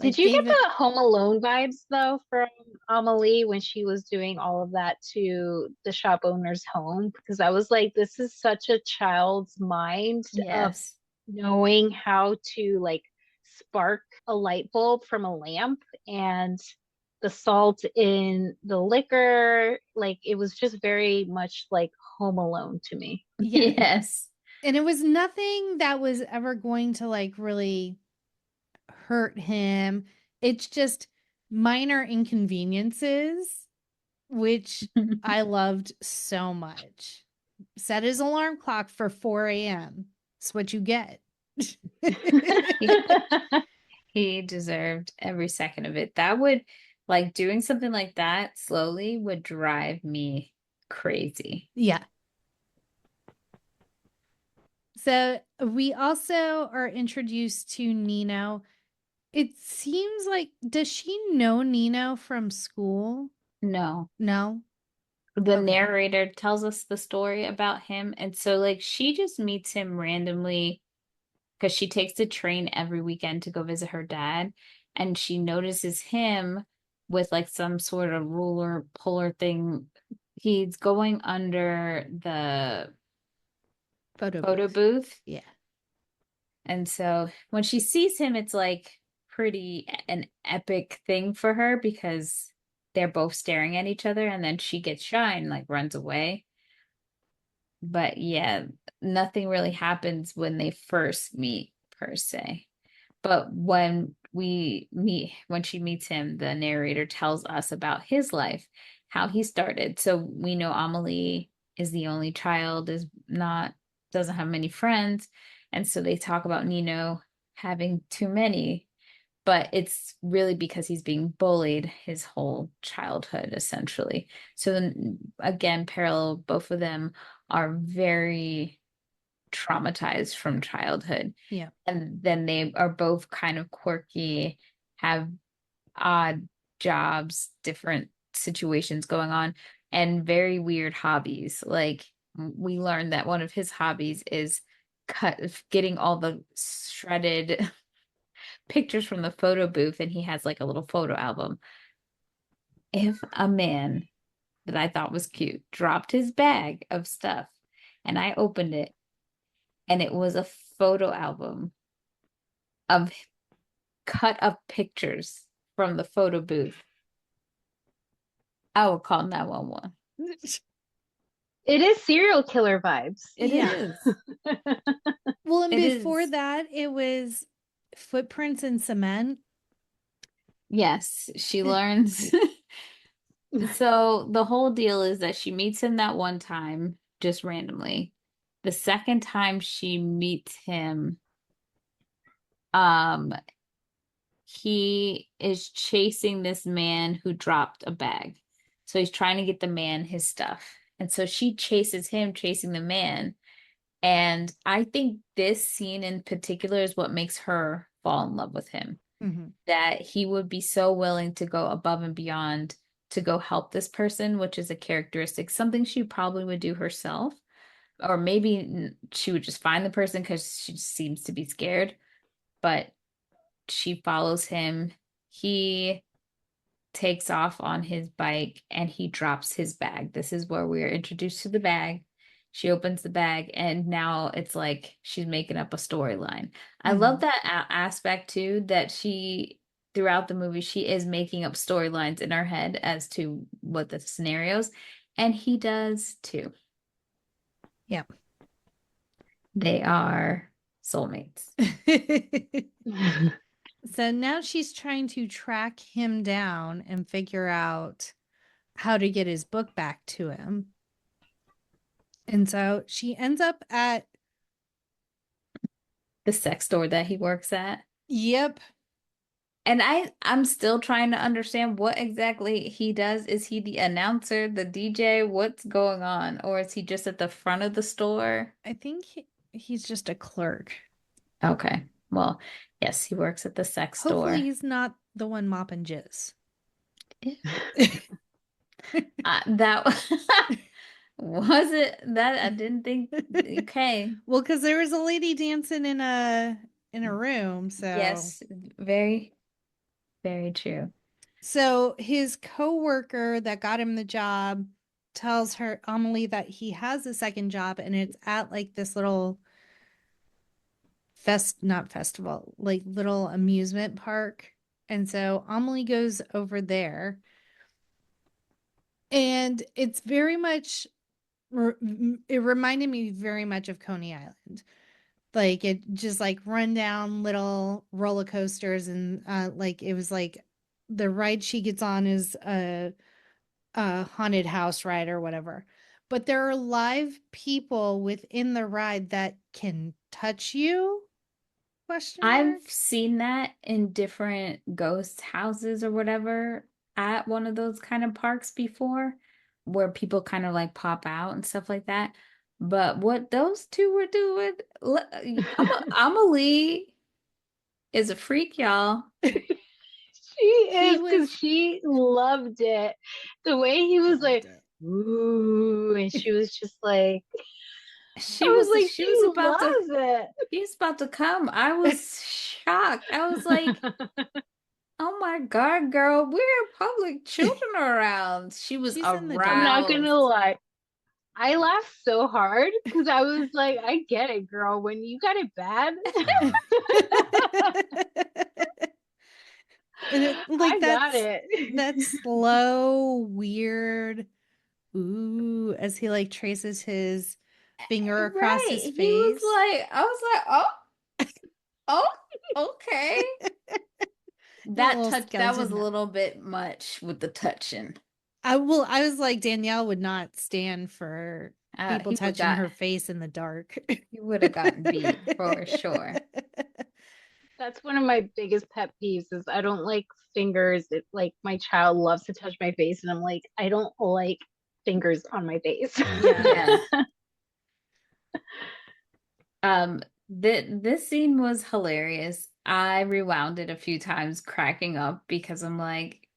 C: did
A: Like
C: you get
A: gave it.
C: the Home Alone vibes though from Amélie when she was doing all of that to the shop owner's home? Because I was like, this is such a child's mind of
B: yes.
C: knowing how to like spark a light bulb from a lamp, and the salt in the liquor. Like it was just very much like Home Alone to me.
A: Yeah.
B: Yes.
A: And it was nothing that was ever going to like really hurt him. It's just minor inconveniences, which I loved so much. Set his alarm clock for 4 a.m. That's what you get.
B: He deserved every second of it. That would, like, doing something like that slowly would drive me crazy.
A: Yeah. So we also are introduced to Nino. It seems like, does she know Nino from school?
B: No.
A: No.
B: The
A: Okay.
B: narrator tells us the story about him. And so, like, she just meets him randomly because she takes the train every weekend to go visit her dad. And she notices him with like some sort of ruler puller thing. He's going under the photo booth.
A: Yeah.
B: And so when she sees him, it's like pretty an epic thing for her because they're both staring at each other and then she gets shy and like runs away. But yeah, nothing really happens when they first meet per se. But when she meets him, the narrator tells us about his life, how he started. So we know Amelie is the only child, doesn't have many friends. And so they talk about Nino having too many, but it's really because he's being bullied his whole childhood, essentially. So then, again, parallel, both of them are very traumatized from childhood.
A: Yeah.
B: And then they are both kind of quirky, have odd jobs, different situations going on, and very weird hobbies. Like we learned that one of his hobbies is getting all the shredded pictures from the photo booth, and he has like a little photo album. If a man that I thought was cute dropped his bag of stuff and I opened it and it was a photo album of cut up pictures from the photo booth, I would call 911.
C: It is serial killer vibes.
B: It
A: Yeah.
B: is.
A: Well, and
B: It
A: before
B: is.
A: that, it was footprints in cement.
B: Yes, she learns. So the whole deal is that she meets him that one time, just randomly. The second time she meets him, um, he is chasing this man who dropped a bag. So he's trying to get the man his stuff. And so she chases him, chasing the man. And I think this scene in particular is what makes her fall in love with him.
A: Mm-hmm.
B: That he would be so willing to go above and beyond to go help this person, which is a characteristic, something she probably would do herself. Or maybe she would just find the person because she seems to be scared. But she follows him. He takes off on his bike and he drops his bag. This is where we are introduced to the bag. She opens the bag and now it's like she's making up a storyline. I love that aspect too, that she throughout the movie she is making up storylines in her head as to what the scenarios, and he does too.
A: Yeah.
B: They are soulmates.
A: So now she's trying to track him down and figure out how to get his book back to him. And so she ends up at
B: The sex store that he works at.
A: Yep.
B: And I'm still trying to understand what exactly he does. Is he the announcer, the DJ? What's going on? Or is he just at the front of the store?
A: I think he's just a clerk.
B: Okay. Well, yes, he works at the sex
A: Hopefully
B: store.
A: he's not the one mopping jizz.
B: That was it. That I didn't think. Okay.
A: Well, because there was a lady dancing in a room, so
B: Yes, very, very true.
A: So his coworker that got him the job tells her Amelie that he has a second job and it's at like this little not festival, like little amusement park. And so Amelie goes over there. And it's very much it reminded me very much of Coney Island. Like it just like run down little roller coasters and like it was like the ride she gets on is a haunted house ride or whatever. But there are live people within the ride that can touch you? Question mark.
B: I've seen that in different ghost houses or whatever at one of those kind of parks before, where people kind of like pop out and stuff like that. But what those two were doing, Amelie is a freak, y'all.
C: She is, because she loved it. The way he was like, ooh, and she was just like,
B: she was about to come. I was shocked. I was like, oh my God, girl, we're in public. Children are around. She was aroused.
C: I'm not gonna lie. I laughed so hard because I was like, I get it, girl. When you got it bad.
A: Like
C: got it.
A: That slow, weird ooh as he like traces his finger across his face.
B: He was like, I was like, oh, okay. That was a little bit much with the touching.
A: I was like, Danielle would not stand for people touching her face in the dark.
B: You would have gotten beat for sure.
C: That's one of my biggest pet peeves is I don't like fingers. Like my child loves to touch my face and I'm like, I don't like fingers on my face.
B: Yeah. This scene was hilarious. I rewound it a few times cracking up because I'm like,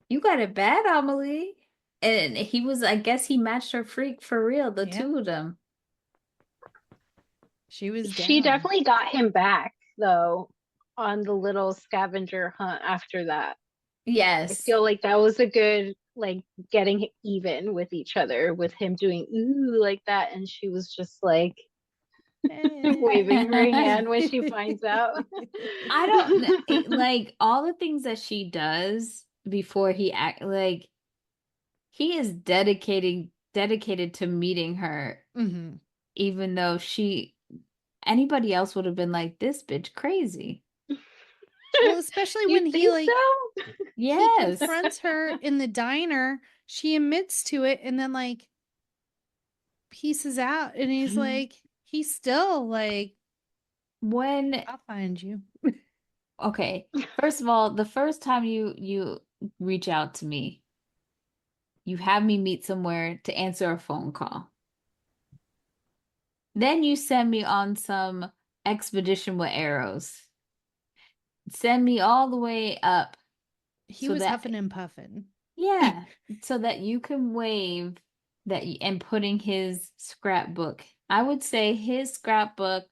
B: you got it bad, Amelie. And I guess he matched her freak for real, the two of them.
C: She definitely got him back though on the little scavenger hunt after that.
B: Yes.
C: I feel like that was a good like getting even with each other with him doing ooh like that and she was just like waving her hand when she finds out.
B: I don't like all the things that she does before he like he is dedicated to meeting her, even though anybody else would have been like, this bitch crazy.
A: Well, especially when he like he confronts her in the diner, she admits to it and then like pieces out and he's like he's still like,
B: when
A: I'll find you.
B: Okay, first of all, the first time you reach out to me, you have me meet somewhere to answer a phone call. Then you send me on some expedition with arrows. Send me all the way up.
A: He was huffing and puffing.
B: Yeah, so that you can wave and putting his scrapbook. I would say his scrapbook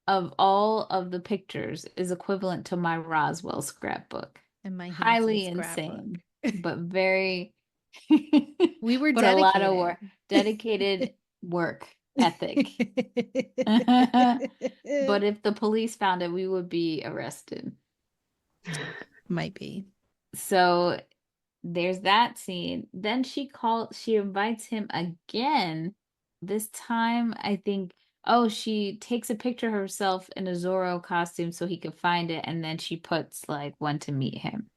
B: of all of the pictures is equivalent to my Roswell scrapbook.
A: And my
B: highly insane, but very.
A: We were
B: but
A: dedicated.
B: A lot of work, dedicated work ethic. But if the police found it, we would be arrested.
A: Might be.
B: So there's that scene. Then she invites him again. This time, I think, she takes a picture of herself in a Zorro costume so he could find it. And then she puts like when to meet him.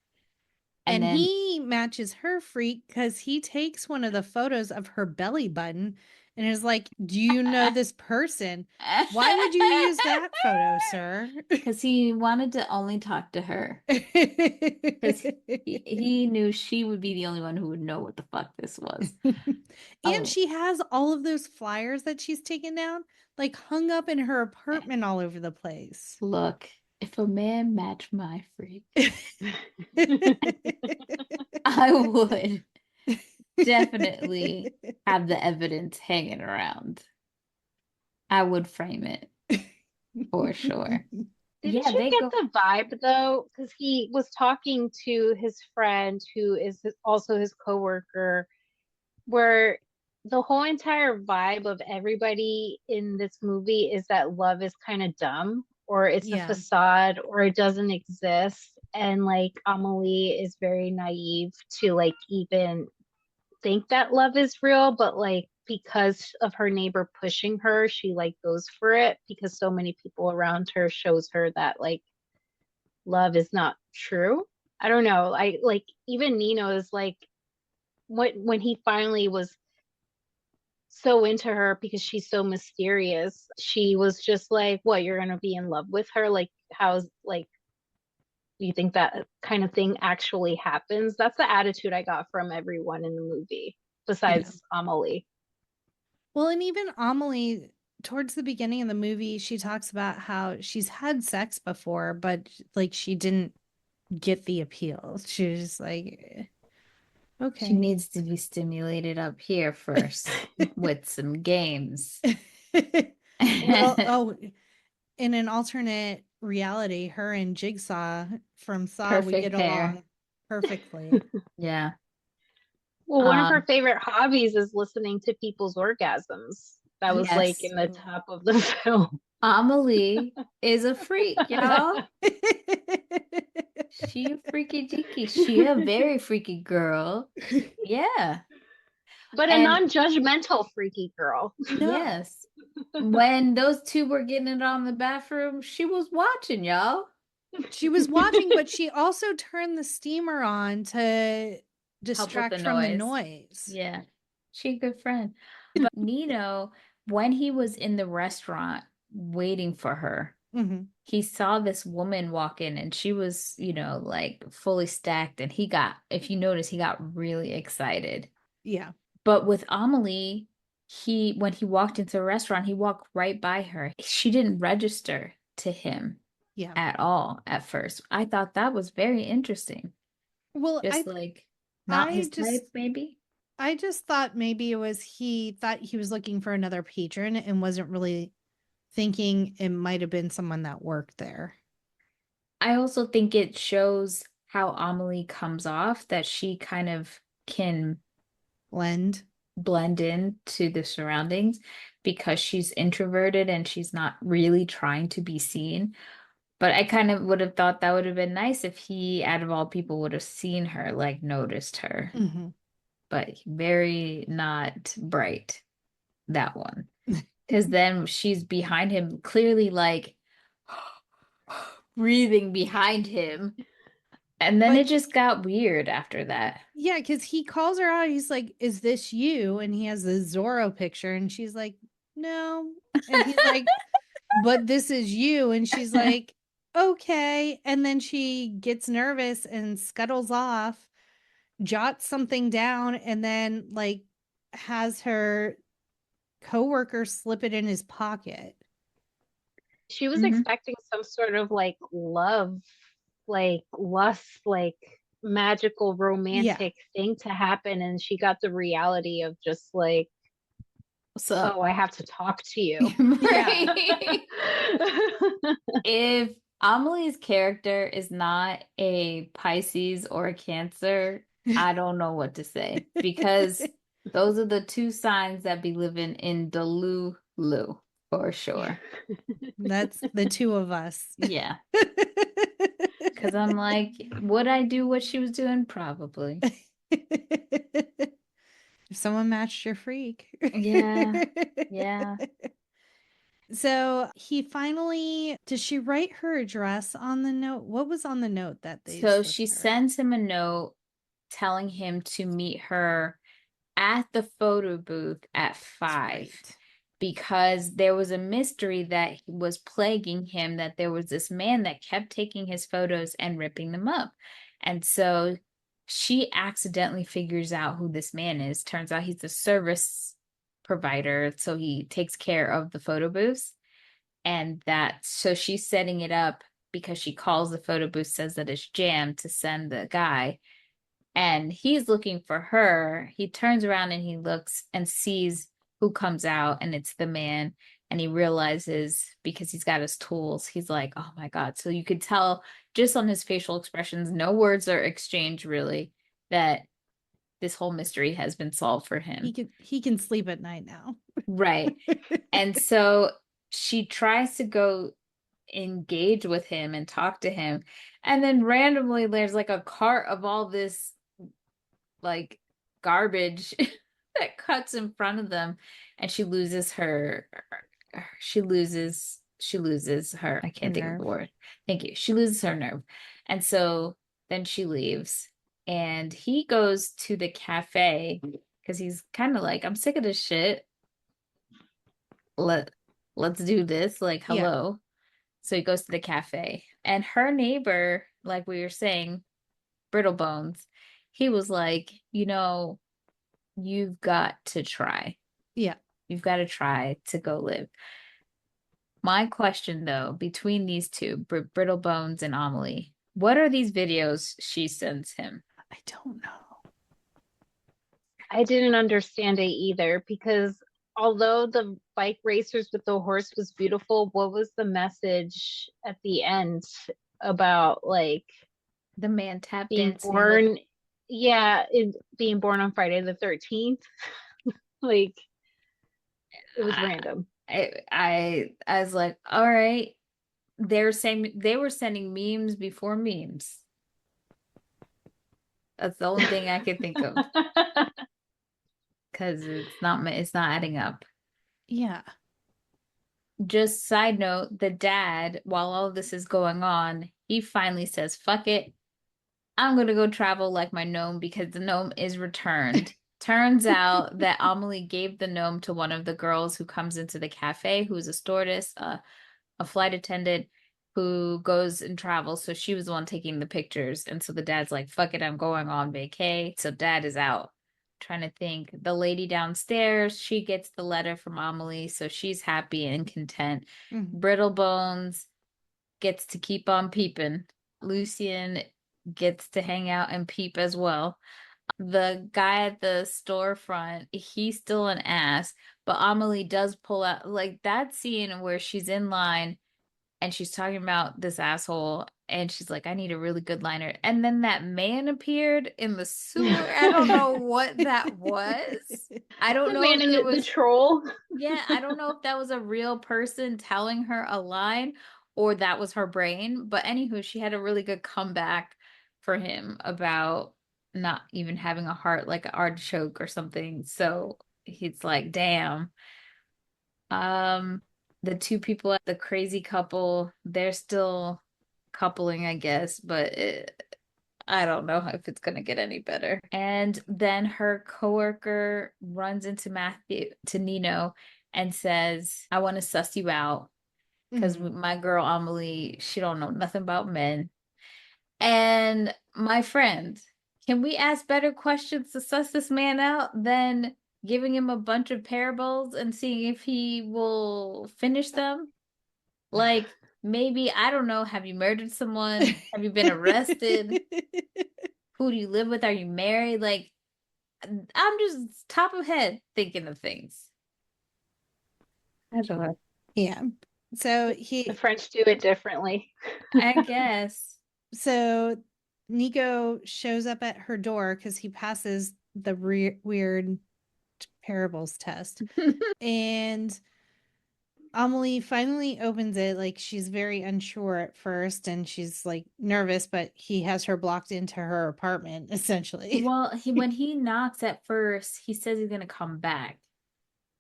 A: And then he matches her freak because he takes one of the photos of her belly button And it's like, do you know this person? Why would you use that photo, sir?
B: Because he wanted to only talk to her. Because he knew she would be the only one who would know what the fuck this was.
A: And she has all of those flyers that she's taken down, like hung up in her apartment all over the place.
B: Look, if a man matched my freak, I would definitely have the evidence hanging around. I would frame it for sure.
C: Didn't you get the vibe though? Because he was talking to his friend who is also his coworker, where the whole entire vibe of everybody in this movie is that love is kind of dumb, or it's a facade, or it doesn't exist. And like Amelie is very naive to like even think that love is real, but like because of her neighbor pushing her, she like goes for it because so many people around her shows her that like love is not true. I don't know. I like even Nino is like when he finally was so into her because she's so mysterious, she was just like, what, you're gonna be in love with her? Like how's like do you think that kind of thing actually happens? That's the attitude I got from everyone in the movie besides Amelie.
A: Well, and even Amelie, towards the beginning of the movie, she talks about how she's had sex before, but like she didn't get the appeal. She was just like, okay.
B: She needs to be stimulated up here first with some games.
A: Well, in an alternate reality, her and Jigsaw from Saw would get along perfectly.
B: Yeah.
C: Well, one of her favorite hobbies is listening to people's orgasms. That was like in the top of the film.
B: Amelie is a freak, y'all. She a freaky deaky. She a very freaky girl. Yeah.
C: But a non-judgmental freaky girl.
B: Yes. When those two were getting it on the bathroom, she was watching, y'all.
A: She was watching, but she also turned the steamer on to distract from the noise.
B: Yeah. She a good friend. But Nino, when he was in the restaurant waiting for her, he saw this woman walk in and she was, you know, like fully stacked. And he got, if you notice, he got really excited.
A: Yeah.
B: But with Amelie, when he walked into the restaurant, he walked right by her. She didn't register to him at all at first. I thought that was very interesting.
A: Well,
B: just not his type, maybe.
A: I just thought maybe it was he thought he was looking for another patron and wasn't really thinking it might have been someone that worked there.
B: I also think it shows how Amelie comes off, that she kind of can blend in to the surroundings because she's introverted and she's not really trying to be seen. But I kind of would have thought that would have been nice if he, out of all people, would have seen her, like noticed her. But very not bright, that one. Because then she's behind him, clearly like breathing behind him. And then it just got weird after that.
A: Yeah, because he calls her out. He's like, is this you? And he has the Zorro picture. And she's like, no. And he's like, but this is you. And she's like, okay. And then she gets nervous and scuttles off, jots something down, and then like has her coworker slip it in his pocket.
C: She was expecting some sort of like love, like lust, like magical romantic thing to happen, and she got the reality of just like, oh, I have to talk to you.
B: If Amelie's character is not a Pisces or a Cancer, I don't know what to say, because those are the two signs that be living in Delulu for sure.
A: That's the two of us.
B: Yeah. Because I'm like, would I do what she was doing? Probably.
A: If someone matched your freak.
B: Yeah. Yeah.
A: So he finally, did she write her address on the note? What was on the note that they
B: So she sends him a note telling him to meet her at the photo booth at 5.
A: Right.
B: Because there was a mystery that was plaguing him, that there was this man that kept taking his photos and ripping them up. And so she accidentally figures out who this man is. Turns out he's a service provider, so he takes care of the photo booths. And so she's setting it up because she calls the photo booth, says that it's jammed to send the guy. And he's looking for her. He turns around and he looks and sees who comes out, and it's the man. And he realizes, because he's got his tools, he's like, oh my God. So you could tell just on his facial expressions, no words are exchanged really, that this whole mystery has been solved for him.
A: He can sleep at night now.
B: Right. And so she tries to go engage with him and talk to him. And then randomly there's like a cart of all this like garbage that cuts in front of them, and she loses her I can't think of the word. Thank you. She loses her nerve. And so then she leaves, and he goes to the cafe because he's kind of like, I'm sick of this shit. Let's do this. Like, hello. Yeah. So he goes to the cafe, and her neighbor, like we were saying, Brittle Bones, he was like, you've got to try.
A: Yeah.
B: You've got to try to go live. My question, though, between these two, Brittle Bones and Amélie, what are these videos she sends him?
A: I don't know.
C: I didn't understand it either, because although the bike racers with the horse was beautiful, what was the message at the end about, like,
B: the man tap
C: being
B: dancing
C: born? Yeah, being born on Friday the 13th. Like, it was random.
B: I was like, all right. They were sending memes before memes. That's the only thing I could think of. Because it's not adding up.
A: Yeah.
B: Just side note, the dad, while all this is going on, he finally says, fuck it. I'm going to go travel like my gnome, because the gnome is returned. Turns out that Amélie gave the gnome to one of the girls who comes into the cafe, who's a stewardess, a flight attendant who goes and travels. So she was the one taking the pictures. And so the dad's like, fuck it, I'm going on vacay. So dad is out. Trying to think. The lady downstairs, she gets the letter from Amélie, so she's happy and content. Mm-hmm. Brittle Bones gets to keep on peeping. Lucien gets to hang out and peep as well. The guy at the storefront, he's still an ass, but Amélie does pull out, like, that scene where she's in line and she's talking about this asshole, and she's like, I need a really good liner. And then that man appeared in the sewer. I don't know what that was. I don't know
C: if it was the troll.
B: Yeah, I don't know if that was a real person telling her a line or that was her brain. But anywho, she had a really good comeback for him about not even having a heart like an artichoke or something. So he's like, damn. The two people, the crazy couple, they're still coupling, I guess, but I don't know if it's going to get any better. And then her coworker runs to Nino and says, I want to suss you out, because my girl Amélie, she don't know nothing about men. And my friend, can we ask better questions to suss this man out than giving him a bunch of parables and seeing if he will finish them? Like, maybe, I don't know, have you murdered someone? Have you been arrested? Who do you live with? Are you married? Like, I'm just top of head thinking of things. I don't know.
A: Yeah. So
C: the French do it differently.
B: I guess.
A: So Nico shows up at her door because he passes the weird parables test. And Amélie finally opens it. Like, she's very unsure at first, and she's like nervous, but he has her blocked into her apartment, essentially.
B: Well, when he knocks at first, he says he's gonna come back,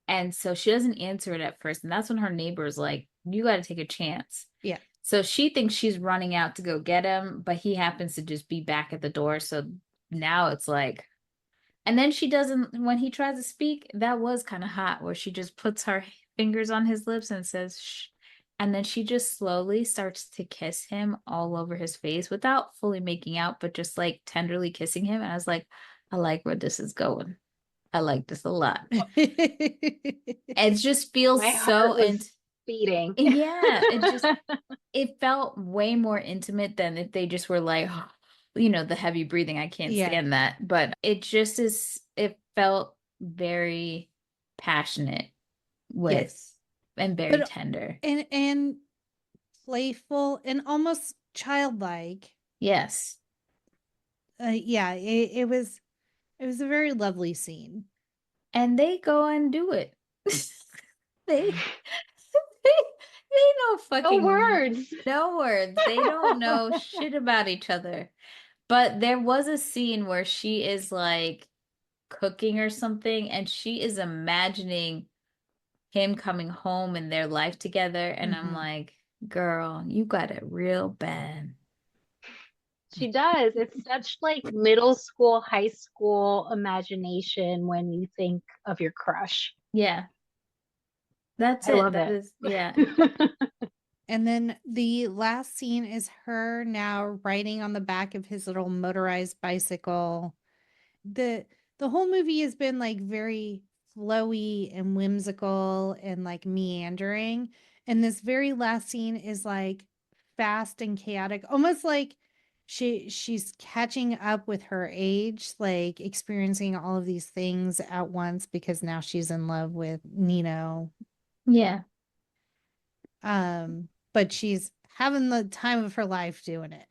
B: and so she doesn't answer it at first, and that's when her neighbor's like, you got to take a chance.
A: Yeah.
B: So she thinks she's running out to go get him, but he happens to just be back at the door. So now it's like, And then she doesn't, when he tries to speak, that was kind of hot, where she just puts her fingers on his lips and says, shh. And then she just slowly starts to kiss him all over his face without fully making out, but just like tenderly kissing him. And I was like, I like where this is going. I like this a lot. It just feels
C: My
B: so,
C: heart was beating.
B: yeah, it felt way more intimate than if they just were like, the heavy breathing. I can't
A: Yeah.
B: stand that. But it felt very passionate
A: Yes.
B: and very
A: But
B: tender.
A: and playful and almost childlike.
B: Yes.
A: Yeah, it was a very lovely scene.
B: And they go and do it. they they know fucking
C: No words.
B: no words. They don't know shit about each other. But there was a scene where she is like cooking or something, and she is imagining him coming home and their life together. And I'm like, girl, you got it real bad.
C: She does. It's such like middle school, high school imagination when you think of your crush.
B: Yeah, that's
C: I
B: it.
C: love
B: That
C: it.
B: is, yeah.
A: And then the last scene is her now riding on the back of his little motorized bicycle. The whole movie has been like very flowy and whimsical and like meandering. And this very last scene is like fast and chaotic, almost like she's catching up with her age, like experiencing all of these things at once because now she's in love with Nino.
B: Yeah.
A: But she's having the time of her life doing it.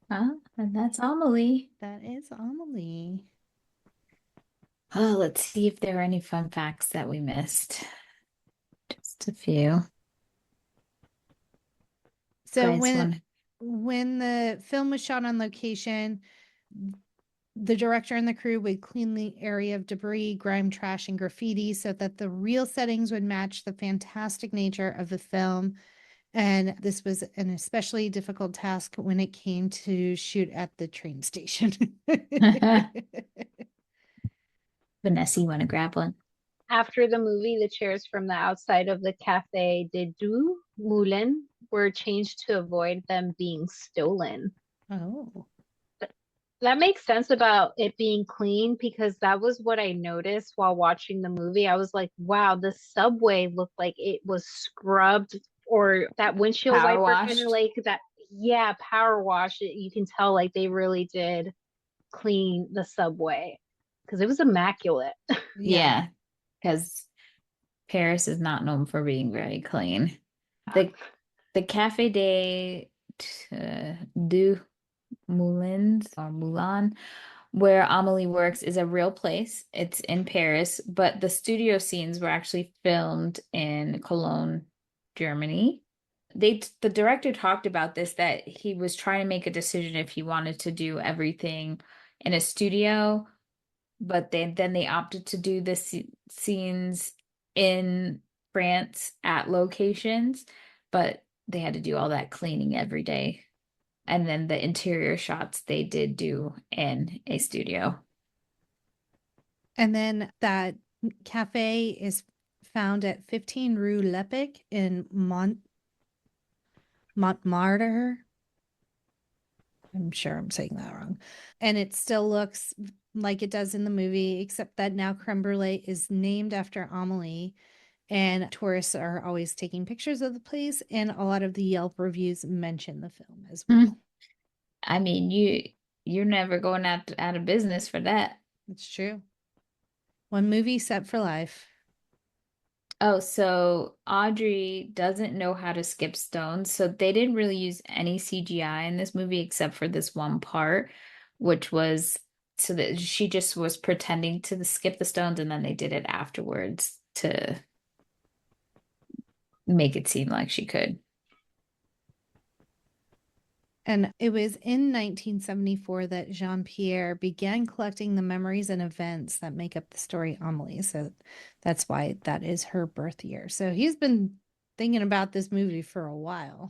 B: And that's Amelie.
A: That is Amelie.
B: Oh, let's see if there are any fun facts that we missed. Just a few.
A: So
B: Guys,
A: when the film was shot on location, the director and the crew would clean the area of debris, grime, trash, and graffiti so that the real settings would match the fantastic nature of the film. And this was an especially difficult task when it came to shoot at the train station.
B: Vanessa, you want to grab one?
C: After the movie, the chairs from the outside of the Café de Deux Moulins were changed to avoid them being stolen.
A: Oh.
C: That makes sense about it being clean because that was what I noticed while watching the movie. I was like, wow, the subway looked like it was scrubbed, or that windshield
B: Power
C: wiper kind of
B: washed.
C: like that. Yeah, power wash it. You can tell like they really did clean the subway because it was immaculate.
B: Yeah, because Paris is not known for being very clean. The Café du Moulins or Moulin, where Amelie works, is a real place. It's in Paris, but the studio scenes were actually filmed in Cologne, Germany. The director talked about this, that he was trying to make a decision if he wanted to do everything in a studio, but then they opted to do the scenes in France at locations, but they had to do all that cleaning every day. And then the interior shots they did do in a studio.
A: And then that cafe is found at 15 Rue Lepic in Montmartre. I'm sure I'm saying that wrong. And it still looks like it does in the movie, except that now creme brulee is named after Amelie. And tourists are always taking pictures of the place. And a lot of the Yelp reviews mention the film as well.
B: I mean, you're never going out of business for that.
A: It's true. One movie set for life.
B: Oh, so Audrey doesn't know how to skip stones. So they didn't really use any CGI in this movie except for this one part, which was so that she just was pretending to skip the stones, and then they did it afterwards to make it seem like she could.
A: And it was in 1974 that Jean-Pierre began collecting the memories and events that make up the story Amélie. So that's why that is her birth year. So he's been thinking about this movie for a while.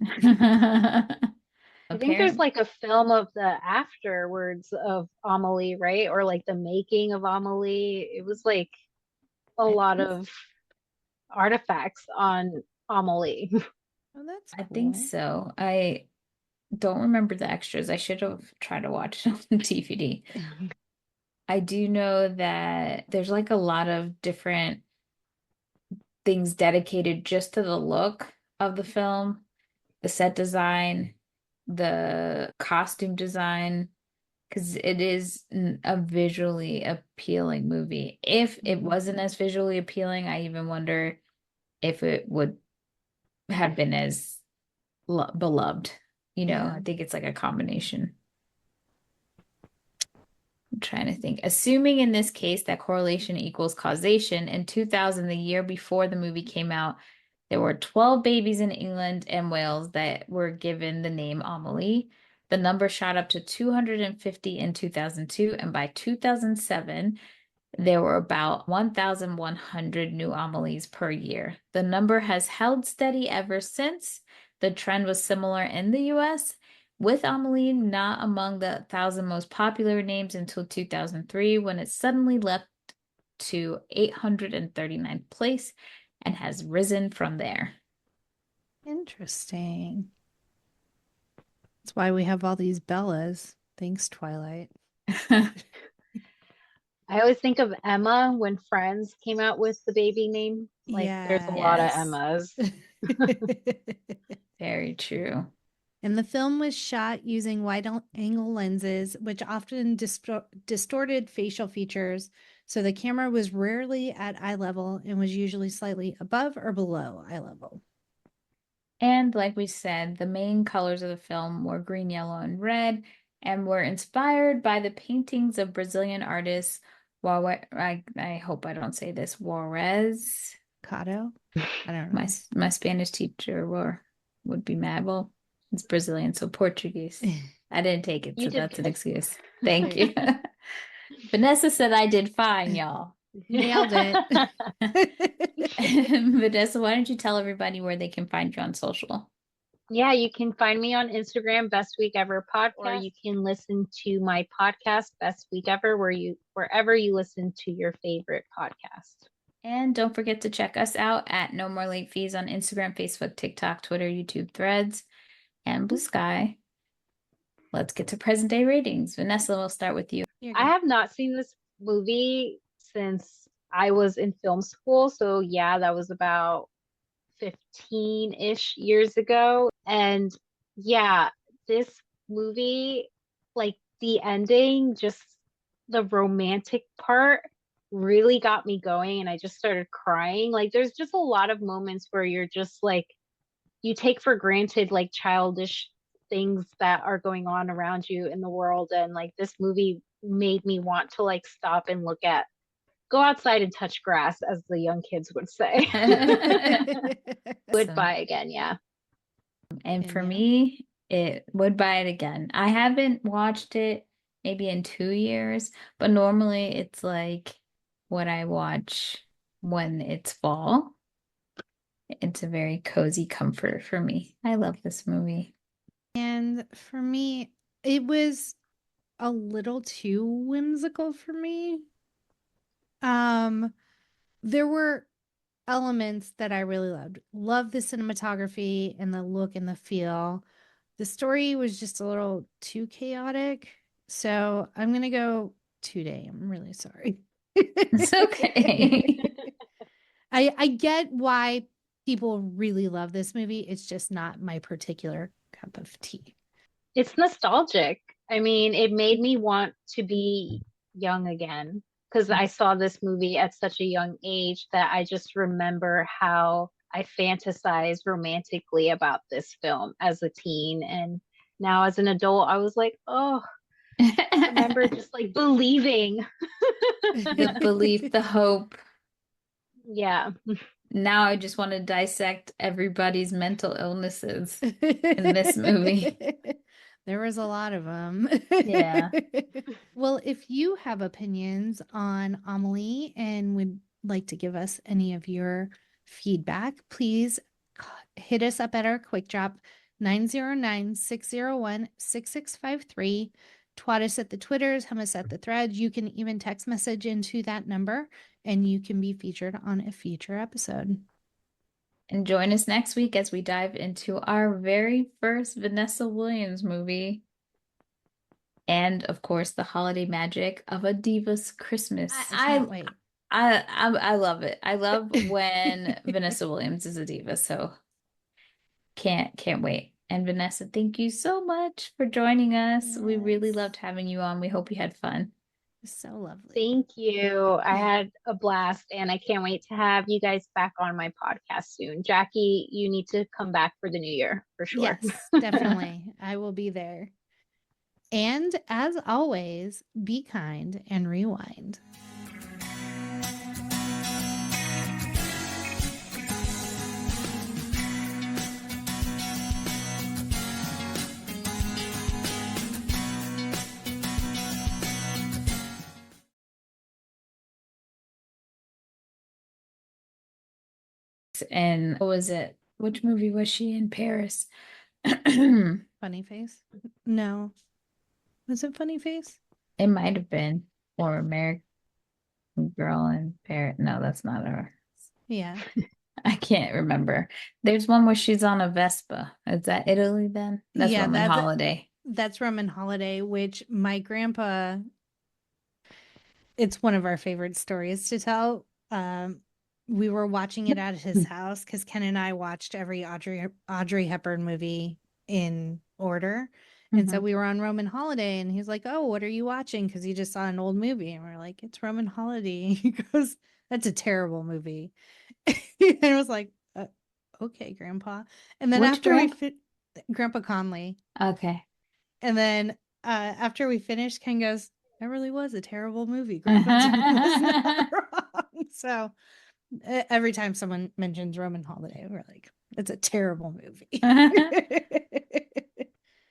C: I think there's
B: Apparently,
C: like a film of the afterwards of Amelie, right? Or like the making of Amelie. It was like a
B: I
C: lot
B: think,
C: of artifacts on Amelie.
A: Oh, that's
B: I think
A: cool.
B: so. I don't remember the extras. I should have tried to watch it on DVD. I do know that there's like a lot of different things dedicated just to the look of the film, the set design, the costume design, because it is a visually appealing movie. If it wasn't as visually appealing, I even wonder if it would have been as beloved.
A: Yeah.
B: I think it's like a combination. I'm trying to think. Assuming in this case that correlation equals causation, in 2000, the year before the movie came out, there were 12 babies in England and Wales that were given the name Amelie. The number shot up to 250 in 2002, and by 2007, there were about 1,100 new Amelies per year. The number has held steady ever since. The trend was similar in the US, with Amelie not among the 1,000 most popular names until 2003, when it suddenly leapt to 839th place and has risen from there.
A: Interesting. That's why we have all these Bellas. Thanks, Twilight.
C: I always think of Emma when Friends came out with the baby name. Like there's a
A: Yeah.
C: lot of
B: Yes,
C: Emmas.
B: very true.
A: And the film was shot using wide-angle lenses, which often distorted facial features, so the camera was rarely at eye level and was usually slightly above or below eye level.
B: And like we said, the main colors of the film were green, yellow, and red, and were inspired by the paintings of Brazilian artists. I hope I don't say this. Juarez.
A: Cato? I don't
B: My
A: know.
B: my Spanish teacher would be mad. Well, it's Brazilian, so Portuguese. I didn't take it,
C: You
B: so
C: did
B: that's an
C: good.
B: excuse. Thank you. Vanessa said I did fine, y'all.
A: Nailed it.
B: Vanessa, why don't you tell everybody where they can find you on social?
C: Yeah, you can find me on Instagram, Best Week Ever Podcast, or you can listen to my podcast, Best Week Ever, wherever you listen to your favorite podcast.
B: And don't forget to check us out at No More Late Fees on Instagram, Facebook, TikTok, Twitter, YouTube, Threads, and Blue Sky. Let's get to present day ratings. Vanessa, we'll start with you.
C: I have not seen this movie since I was in film school. So, yeah, that was about 15-ish years ago. And yeah, this movie, like the ending, just the romantic part really got me going. And I just started crying. Like, there's just a lot of moments where you're just like, you take for granted like childish things that are going on around you in the world. And like, this movie made me want to like stop and go outside and touch grass, as the young kids would say. Would buy again, yeah.
B: And for
A: Danielle?
B: me, it would buy it again. I haven't watched it maybe in 2 years, but normally it's like what I watch when it's fall. It's a very cozy comfort for me. I love this movie.
A: And for me, it was a little too whimsical for me. There were elements that I really loved. Loved the cinematography and the look and the feel. The story was just a little too chaotic. So I'm gonna go 2 day. I'm really sorry.
B: It's okay.
A: I get why people really love this movie. It's just not my particular cup of tea.
C: It's nostalgic. I mean, it made me want to be young again because I saw this movie at such a young age that I just remember how I fantasized romantically about this film as a teen. And now as an adult, I was like, oh, I remember just like believing.
B: The belief, the hope.
C: Yeah.
B: Now I just want to dissect everybody's mental illnesses in this movie.
A: There was a lot of them.
B: Yeah.
A: Well, if you have opinions on Amelie and would like to give us any of your feedback, please hit us up at our quick drop 909-601-6653. Twat us at the Twitters, hum us at the threads. You can even text message into that number and you can be featured on a future episode.
B: And join us next week as we dive into our very first Vanessa Williams movie. And of course, the holiday magic of a diva's Christmas.
A: I can't wait.
B: I love it. I love when Vanessa Williams is a diva, so can't wait. And Vanessa, thank you so much for joining us. We really
A: Yes.
B: loved having you on. We hope you had fun.
A: So lovely.
C: Thank you. I had a blast and I can't wait to have you guys back on my podcast soon. Jackie, you need to come back for the new year for sure.
A: Yes, definitely. I will be there. And as always, be kind and rewind.
B: And what was it? Which movie was she in? Paris.
A: Funny Face? No. Was it Funny Face?
B: It might have been. Or American Girl in Paris. No, that's not her.
A: Yeah.
B: I can't remember. There's one where she's on a Vespa. Is that Italy then? That's
A: Yeah,
B: Roman
A: that's-
B: Holiday.
A: That's Roman Holiday, which my grandpa, it's one of our favorite stories to tell. We were watching it at his house because Ken and I watched every Audrey Hepburn movie in order. And so we were on Roman Holiday and he's like, "Oh, what are you watching?" Because he just saw an old movie. And we're like, "It's Roman Holiday." He goes, "That's a terrible movie." And I was like, "Okay, Grandpa." And then
B: Which
A: after
B: grandpa?
A: Grandpa Conley.
B: Okay.
A: And then after we finished, Ken goes, "That really was a terrible movie. Grandpa was not wrong." So every time someone mentions Roman Holiday, we're like, "It's a terrible movie."